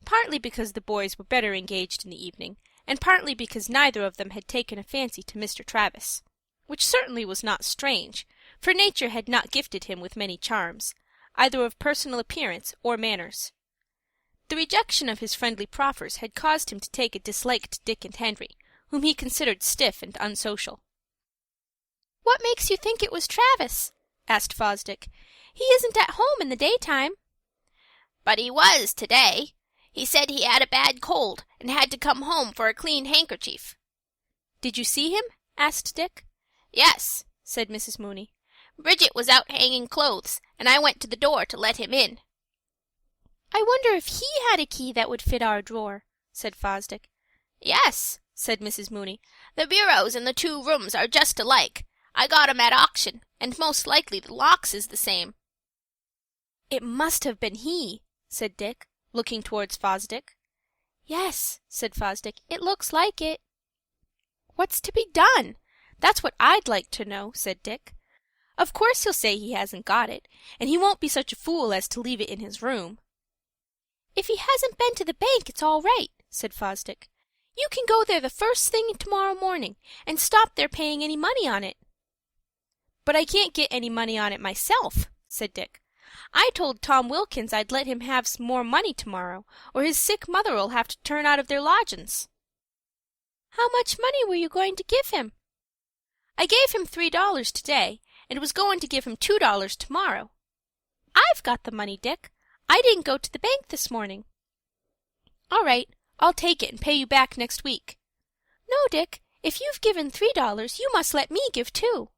partly because the boys were better engaged in the evening, and partly because neither of them had taken a fancy to Mr. Travis, which certainly was not strange, for nature had not gifted him with many charms, either of personal appearance or manners. The rejection of his friendly proffers had caused him to take a dislike to Dick and Henry, whom he considered stiff and unsocial. "What makes you think it was Travis?" asked Fosdick. "He isn't at home in the daytime." "But he was today. He said he had a bad cold and had to come home for a clean handkerchief." "Did you see him?" asked Dick. "Yes," said Mrs. Mooney. "Bridget was out hanging clothes, and I went to the door to let him in." "I wonder if he had a key that would fit our drawer," said Fosdick. "Yes," said Mrs. Mooney. "The bureaus in the 2 rooms are just alike. I got 'em at auction, and most likely the locks is the same." "It must have been he," said Dick, looking towards Fosdick. "Yes," said Fosdick, "it looks like it." "What's to be done? That's what I'd like to know," said Dick. "Of course he'll say he hasn't got it, and he won't be such a fool as to leave it in his room." "If he hasn't been to the bank, it's all right," said Fosdick. "You can go there the first thing tomorrow morning, and stop their paying any money on it." "But I can't get any money on it myself," said Dick. "I told Tom Wilkins I'd let him have some more money tomorrow, or his sick mother'll have to turn out of their lodgin's." "How much money were you going to give him?" "I gave him $3 today, and was going to give him $2 tomorrow." "I've got the money, Dick. I didn't go to the bank this morning." "All right, I'll take it and pay you back next week." "No, Dick. If you've given $3, you must let me give 2.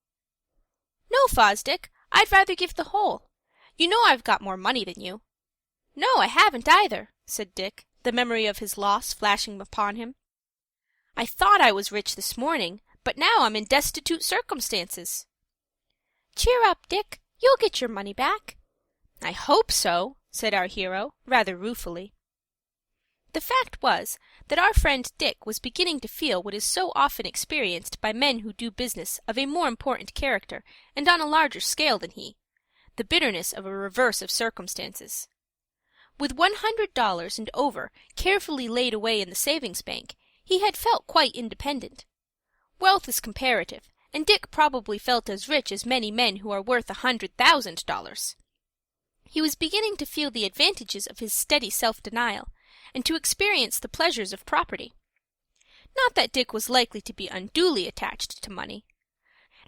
"No, Fosdick, I'd rather give the whole. You know I've got more money than you." "No, I haven't either," said Dick, the memory of his loss flashing upon him. "I thought I was rich this morning, but now I'm in destitute circumstances." "Cheer up, Dick. You'll get your money back." "I hope so," said our hero, rather ruefully. The fact was that our friend Dick was beginning to feel what is so often experienced by men who do business of a more important character and on a larger scale than he, the bitterness of a reverse of circumstances. With $100 and over carefully laid away in the savings bank, he had felt quite independent. Wealth is comparative, and Dick probably felt as rich as many men who are worth $100,000. He was beginning to feel the advantages of his steady self-denial, and to experience the pleasures of property. Not that Dick was likely to be unduly attached to money.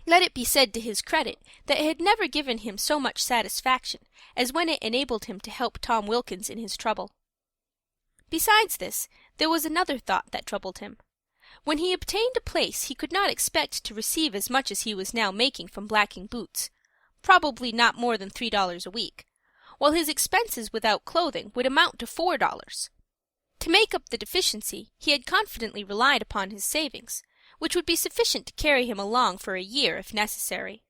Let it be said to his credit that it had never given him so much satisfaction as when it enabled him to help Tom Wilkins in his trouble. Besides this, there was another thought that troubled him. When he obtained a place, he could not expect to receive as much as he was now making from blacking boots, probably not more than $3 a week, while his expenses without clothing would amount to $4. To make up the deficiency, he had confidently relied upon his savings, which would be sufficient to carry him along for a year if necessary.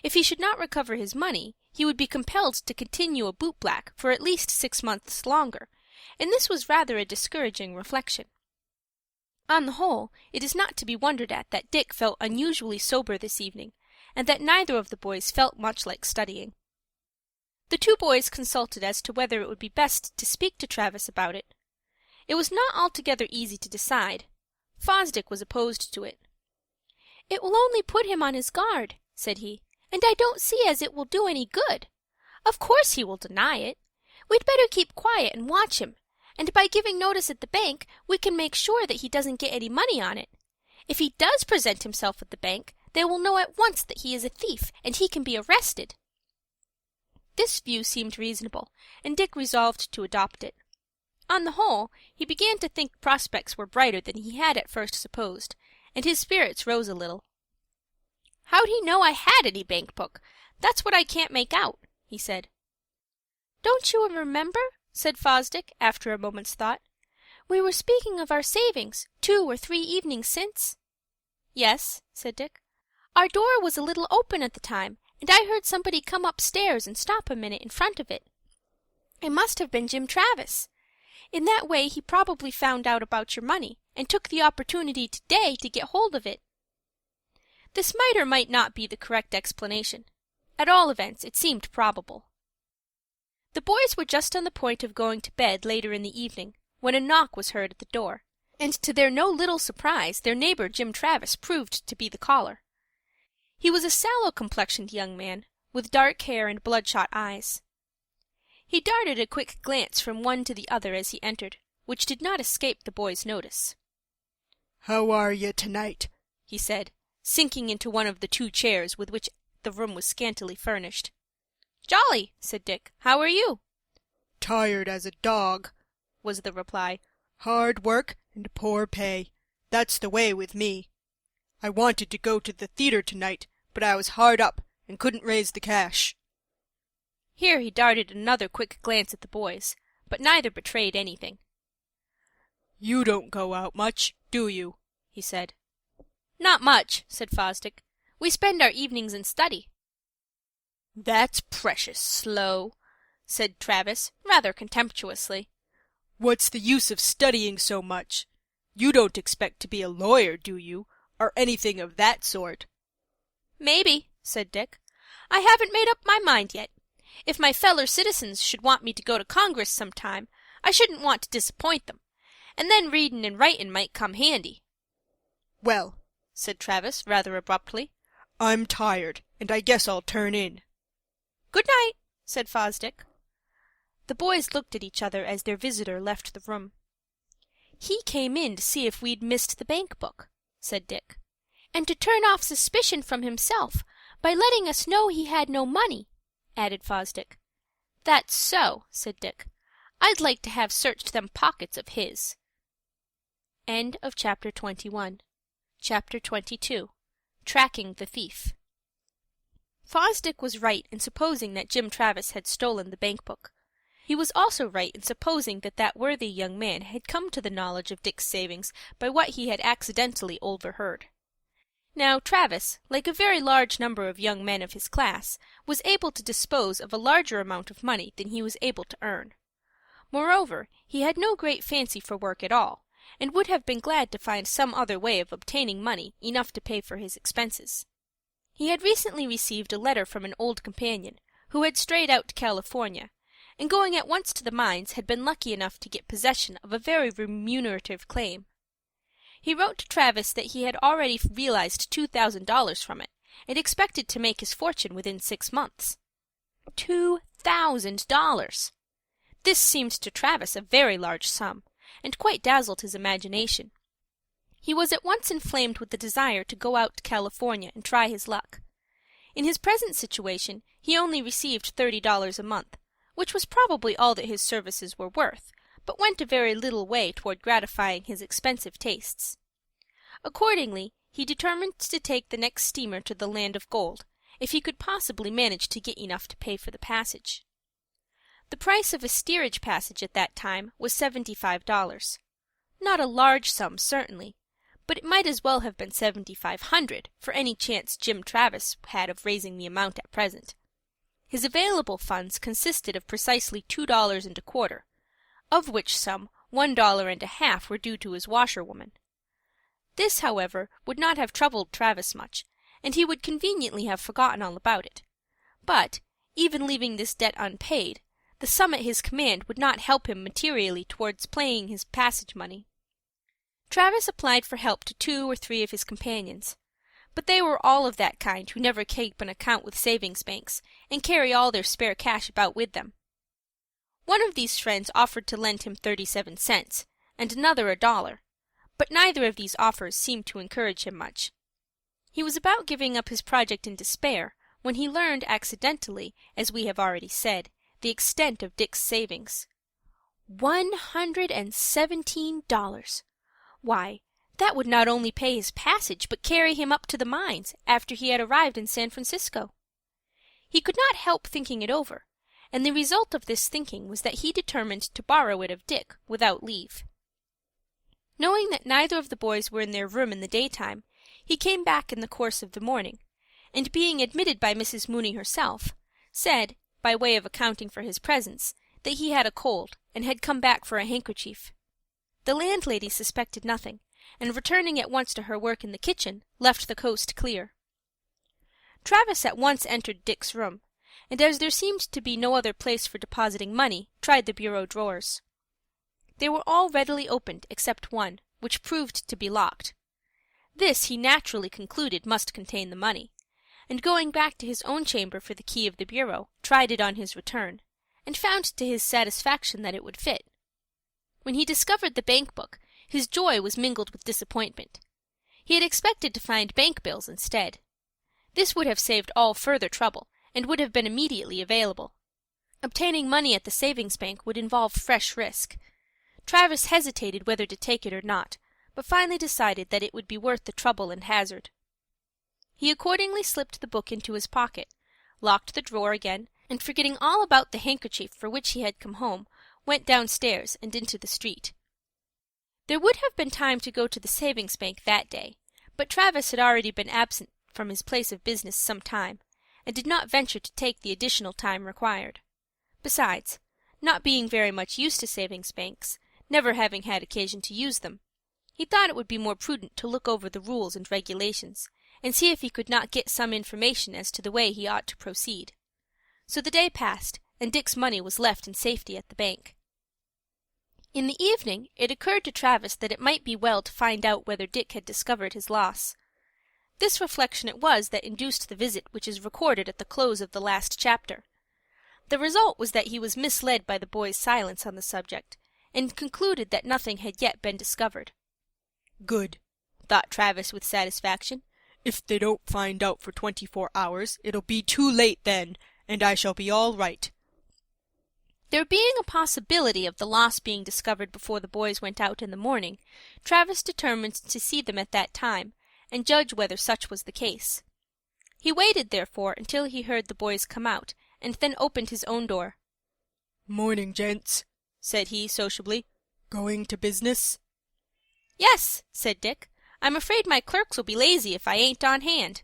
If he should not recover his money, he would be compelled to continue a bootblack for at least 6 months longer, and this was rather a discouraging reflection. On the whole, it is not to be wondered at that Dick felt unusually sober this evening, and that neither of the boys felt much like studying. The 2 boys consulted as to whether it would be best to speak to Travis about it. It was not altogether easy to decide. Fosdick was opposed to it. "It will only put him on his guard," said he, "and I don't see as it will do any good. Of course he will deny it. We'd better keep quiet and watch him, and by giving notice at the bank, we can make sure that he doesn't get any money on it. If he does present himself at the bank, they will know at once that he is a thief, and he can be arrested." This view seemed reasonable, and Dick resolved to adopt it. On the whole, he began to think prospects were brighter than he had at first supposed, and his spirits rose a little. "How'd he know I had any bank book? That's what I can't make out," he said. "Don't you remember?" said Fosdick, after a moment's thought. "We were speaking of our savings 2 or 3 evenings since." "Yes," said Dick. "Our door was a little open at the time, and I heard somebody come upstairs and stop a minute in front of it. It must have been Jim Travis. In that way he probably found out about your money, and took the opportunity today to get hold of it." This might or might not be the correct explanation. At all events, it seemed probable. The boys were just on the point of going to bed later in the evening, when a knock was heard at the door, and to their no little surprise their neighbor Jim Travis proved to be the caller. He was a sallow-complexioned young man, with dark hair and bloodshot eyes. He darted a quick glance from one to the other as he entered, which did not escape the boys' notice. "How are you tonight?" he said, sinking into one of the 2 chairs with which the room was scantily furnished. "Jolly," said Dick. "How are you?" "Tired as a dog," was the reply. "Hard work and poor pay. That's the way with me. I wanted to go to the theater tonight, but I was hard up and couldn't raise the cash." Here he darted another quick glance at the boys, but neither betrayed anything. "You don't go out much, do you?" he said. "Not much," said Fosdick. "We spend our evenings in study." "That's precious slow," said Travis, rather contemptuously. "What's the use of studying so much? You don't expect to be a lawyer, do you, or anything of that sort?" "Maybe," said Dick. "I haven't made up my mind yet. If my feller citizens should want me to go to Congress some time, I shouldn't want to disappoint them, and then readin' and writin' might come handy." "Well," said Travis, rather abruptly, "I'm tired, and I guess I'll turn in." "Good night," said Fosdick. The boys looked at each other as their visitor left the room. "He came in to see if we'd missed the bank book," said Dick, "and to turn off suspicion from himself by letting us know he had no money," added Fosdick. "That's so," said Dick. "I'd like to have searched them pockets of his." End of chapter 21. Chapter 22. Tracking the Thief. Fosdick was right in supposing that Jim Travis had stolen the bank book. He was also right in supposing that that worthy young man had come to the knowledge of Dick's savings by what he had accidentally overheard. Now, Travis, like a very large number of young men of his class, was able to dispose of a larger amount of money than he was able to earn. Moreover, he had no great fancy for work at all, and would have been glad to find some other way of obtaining money enough to pay for his expenses. He had recently received a letter from an old companion, who had strayed out to California, and going at once to the mines had been lucky enough to get possession of a very remunerative claim. He wrote to Travis that he had already realized $2,000 from it, and expected to make his fortune within 6 months. $2,000! This seemed to Travis a very large sum, and quite dazzled his imagination. He was at once inflamed with the desire to go out to California and try his luck. In his present situation he only received $30 a month, which was probably all that his services were worth, but went a very little way toward gratifying his expensive tastes. Accordingly, he determined to take the next steamer to the land of gold, if he could possibly manage to get enough to pay for the passage. The price of a steerage passage at that time was $75. Not a large sum, certainly, but it might as well have been $7,500 for any chance Jim Travis had of raising the amount at present. His available funds consisted of precisely $2.25, of which sum $1.50 were due to his washerwoman. This, however, would not have troubled Travis much, and he would conveniently have forgotten all about it. But, even leaving this debt unpaid, the sum at his command would not help him materially towards paying his passage money. Travis applied for help to 2 or 3 of his companions, but they were all of that kind who never keep an account with savings banks, and carry all their spare cash about with them. One of these friends offered to lend him 37 cents, and another $1, but neither of these offers seemed to encourage him much. He was about giving up his project in despair, when he learned accidentally, as we have already said, the extent of Dick's savings. $117! Why, that would not only pay his passage, but carry him up to the mines after he had arrived in San Francisco. He could not help thinking it over, and the result of this thinking was that he determined to borrow it of Dick without leave. Knowing that neither of the boys were in their room in the daytime, He came back in the course of the morning, and being admitted by Mrs. Mooney herself, said, by way of accounting for his presence, that he had a cold, and had come back for a handkerchief. The landlady suspected nothing, and returning at once to her work in the kitchen, left the coast clear. Travis at once entered Dick's room, and as there seemed to be no other place for depositing money, tried the bureau drawers. They were all readily opened except one, which proved to be locked. This he naturally concluded must contain the money, and going back to his own chamber for the key of the bureau, tried it on his return, and found to his satisfaction that it would fit. When he discovered the bank book, his joy was mingled with disappointment. He had expected to find bank bills instead. This would have saved all further trouble, and would have been immediately available. Obtaining money at the savings bank would involve fresh risk. Travis hesitated whether to take it or not, but finally decided that it would be worth the trouble and hazard. He accordingly slipped the book into his pocket, locked the drawer again, and forgetting all about the handkerchief for which he had come home, went downstairs and into the street. There would have been time to go to the savings bank that day, but Travis had already been absent from his place of business some time, and did not venture to take the additional time required. Besides, not being very much used to savings banks, never having had occasion to use them, he thought it would be more prudent to look over the rules and regulations, and see if he could not get some information as to the way he ought to proceed. So the day passed, and Dick's money was left in safety at the bank. In the evening it occurred to Travis that it might be well to find out whether Dick had discovered his loss. This reflection it was that induced the visit which is recorded at the close of the last chapter. The result was that he was misled by the boy's silence on the subject, and concluded that nothing had yet been discovered. Good, thought Travis with satisfaction. If they don't find out for 24 hours, it'll be too late then, and I shall be all right. There being a possibility of the loss being discovered before the boys went out in the morning, Travis determined to see them at that time, and judge whether such was the case. He waited, therefore, until he heard the boys come out, and then opened his own door. "Morning, gents," said he, sociably. "Going to business?" "Yes," said Dick. "I'm afraid my clerks will be lazy if I ain't on hand."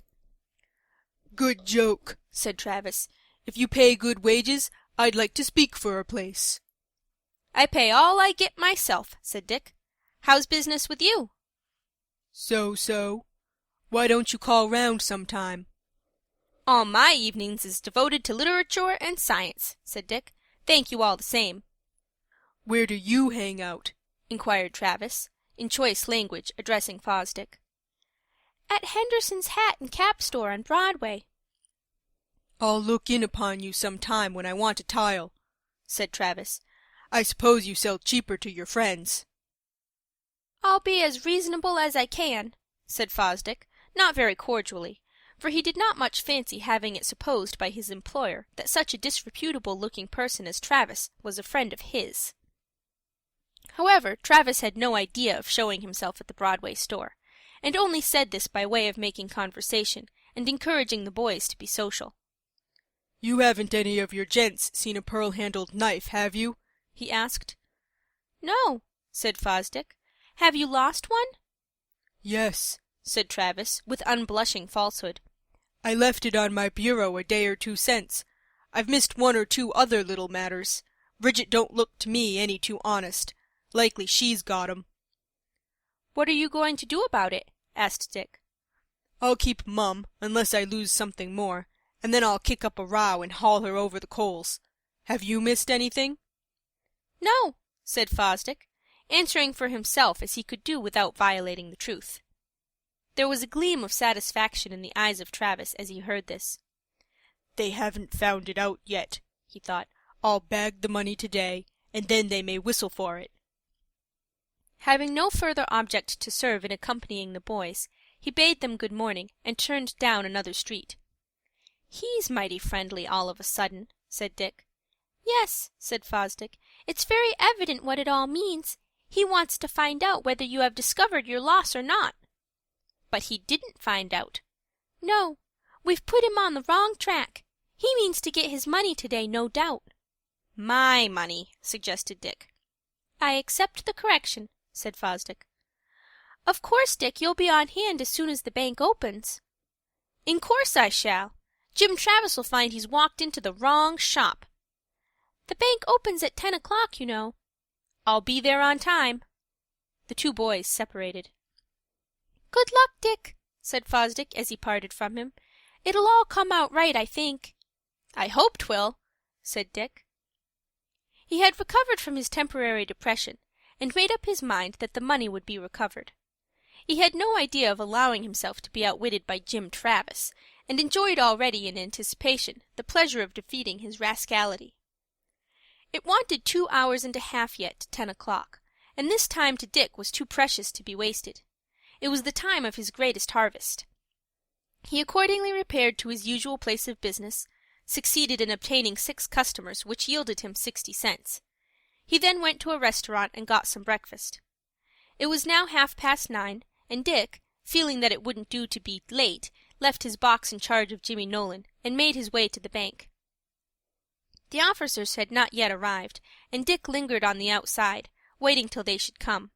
"Good joke," said Travis. "If you pay good wages, I'd like to speak for a place." "I pay all I get myself," said Dick. "How's business with you?" "So. Why don't you call round sometime?" "All my evenings is devoted to literature and science," said Dick. "Thank you all the same." "Where do you hang out?" inquired Travis, in choice language, addressing Fosdick. "At Henderson's hat and cap store on Broadway." "I'll look in upon you some time when I want a tile," said Travis. "I suppose you sell cheaper to your friends." "I'll be as reasonable as I can," said Fosdick, not very cordially, for he did not much fancy having it supposed by his employer that such a disreputable-looking person as Travis was a friend of his. However, Travis had no idea of showing himself at the Broadway store, and only said this by way of making conversation and encouraging the boys to be social. "You haven't any of your gents seen a pearl-handled knife, have you?" he asked. "No," said Fosdick. "Have you lost one?" "Yes," said Travis, with unblushing falsehood. "I left it on my bureau a day or two since. I've missed one or two other little matters. Bridget don't look to me any too honest. Likely she's got 'em." "What are you going to do about it?" asked Dick. "I'll keep mum, unless I lose something more, and then I'll kick up a row and haul her over the coals. Have you missed anything?" "No," said Fosdick, answering for himself as he could do without violating the truth. There was a gleam of satisfaction in the eyes of Travis as he heard this. "They haven't found it out yet," he thought. "I'll bag the money to-day, and then they may whistle for it." Having no further object to serve in accompanying the boys, he bade them good morning, and turned down another street. "He's mighty friendly all of a sudden," said Dick. "Yes," said Fosdick. "It's very evident what it all means. He wants to find out whether you have discovered your loss or not." "But he didn't find out." "No. We've put him on the wrong track. He means to get his money to-day, no doubt." "My money," suggested Dick. "I accept the correction," said Fosdick. Of course, Dick, you'll be on hand as soon as the bank opens. In course I shall. Jim Travis will find he's walked into the wrong shop. The bank opens at 10 o'clock, you know. I'll be there on time. The two boys separated. Good luck, Dick, said Fosdick as he parted from him. It'll all come out right, I think. I hope 'twill, said Dick. He had recovered from his temporary depression, and made up his mind that the money would be recovered. He had no idea of allowing himself to be outwitted by Jim Travis, and enjoyed already in anticipation the pleasure of defeating his rascality. It wanted 2 hours and a half yet to 10 o'clock, and this time to Dick was too precious to be wasted. It was the time of his greatest harvest. He accordingly repaired to his usual place of business, succeeded in obtaining 6 customers, which yielded him 60 cents. He then went to a restaurant and got some breakfast. It was now 9:30, and Dick, feeling that it wouldn't do to be late, left his box in charge of Jimmy Nolan, and made his way to the bank. The officers had not yet arrived, and Dick lingered on the outside, waiting till they should come.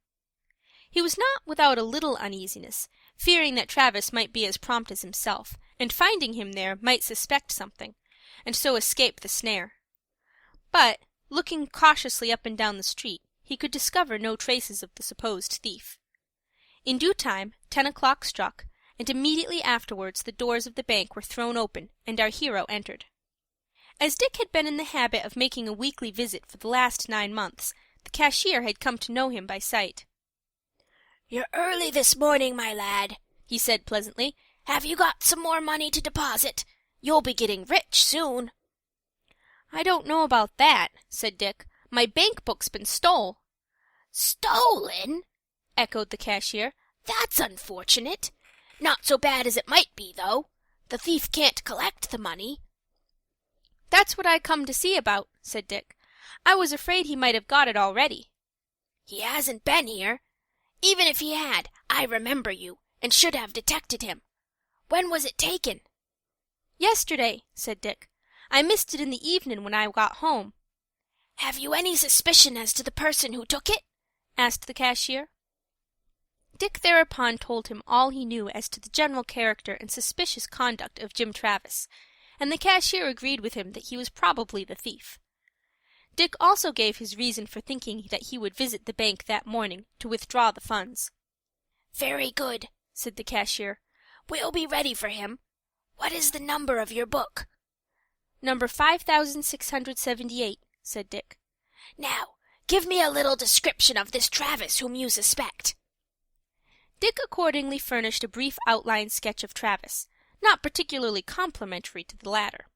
He was not without a little uneasiness, fearing that Travis might be as prompt as himself, and finding him there might suspect something, and so escape the snare. But, looking cautiously up and down the street, he could discover no traces of the supposed thief. In due time 10 o'clock struck, and immediately afterwards the doors of the bank were thrown open, and our hero entered. As Dick had been in the habit of making a weekly visit for the last 9 months, the cashier had come to know him by sight. "You're early this morning, my lad," he said pleasantly. "Have you got some more money to deposit? You'll be getting rich soon." "I don't know about that," said Dick. "My bank book's been stole." "Stolen?" echoed the cashier. "That's unfortunate. Not so bad as it might be, though. The thief can't collect the money." "That's what I come to see about," said Dick. "I was afraid he might have got it already." "He hasn't been here. Even if he had, I remember you, and should have detected him. When was it taken?" "Yesterday," said Dick. "I missed it in the evening when I got home." "Have you any suspicion as to the person who took it?" asked the cashier. Dick thereupon told him all he knew as to the general character and suspicious conduct of Jim Travis, and the cashier agreed with him that he was probably the thief. Dick also gave his reason for thinking that he would visit the bank that morning to withdraw the funds. "Very good," said the cashier. "We'll be ready for him. What is the number of your book?" "Number 5678, said Dick. "Now, give me a little description of this Travis whom you suspect." Dick accordingly furnished a brief outline sketch of Travis, not particularly complimentary to the latter.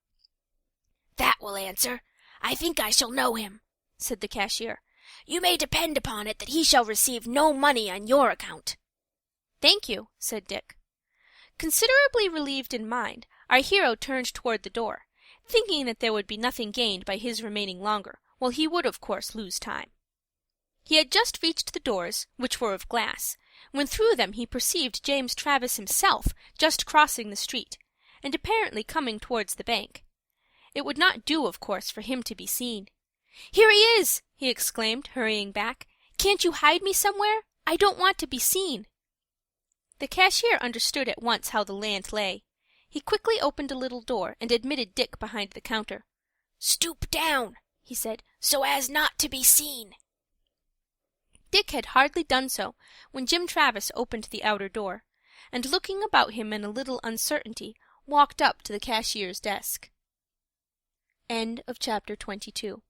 "That will answer. I think I shall know him," said the cashier. "You may depend upon it that he shall receive no money on your account." "Thank you," said Dick. Considerably relieved in mind, our hero turned toward the door, thinking that there would be nothing gained by his remaining longer, while he would of course lose time. He had just reached the doors, which were of glass, when through them he perceived James Travis himself just crossing the street, and apparently coming towards the bank. It would not do, of course, for him to be seen. "Here he is!" he exclaimed, hurrying back. "Can't you hide me somewhere? I don't want to be seen." The cashier understood at once how the land lay. He quickly opened a little door and admitted Dick behind the counter. "Stoop down," he said, "so as not to be seen." Dick had hardly done so when Jim Travis opened the outer door, and looking about him in a little uncertainty, walked up to the cashier's desk. End of chapter 22.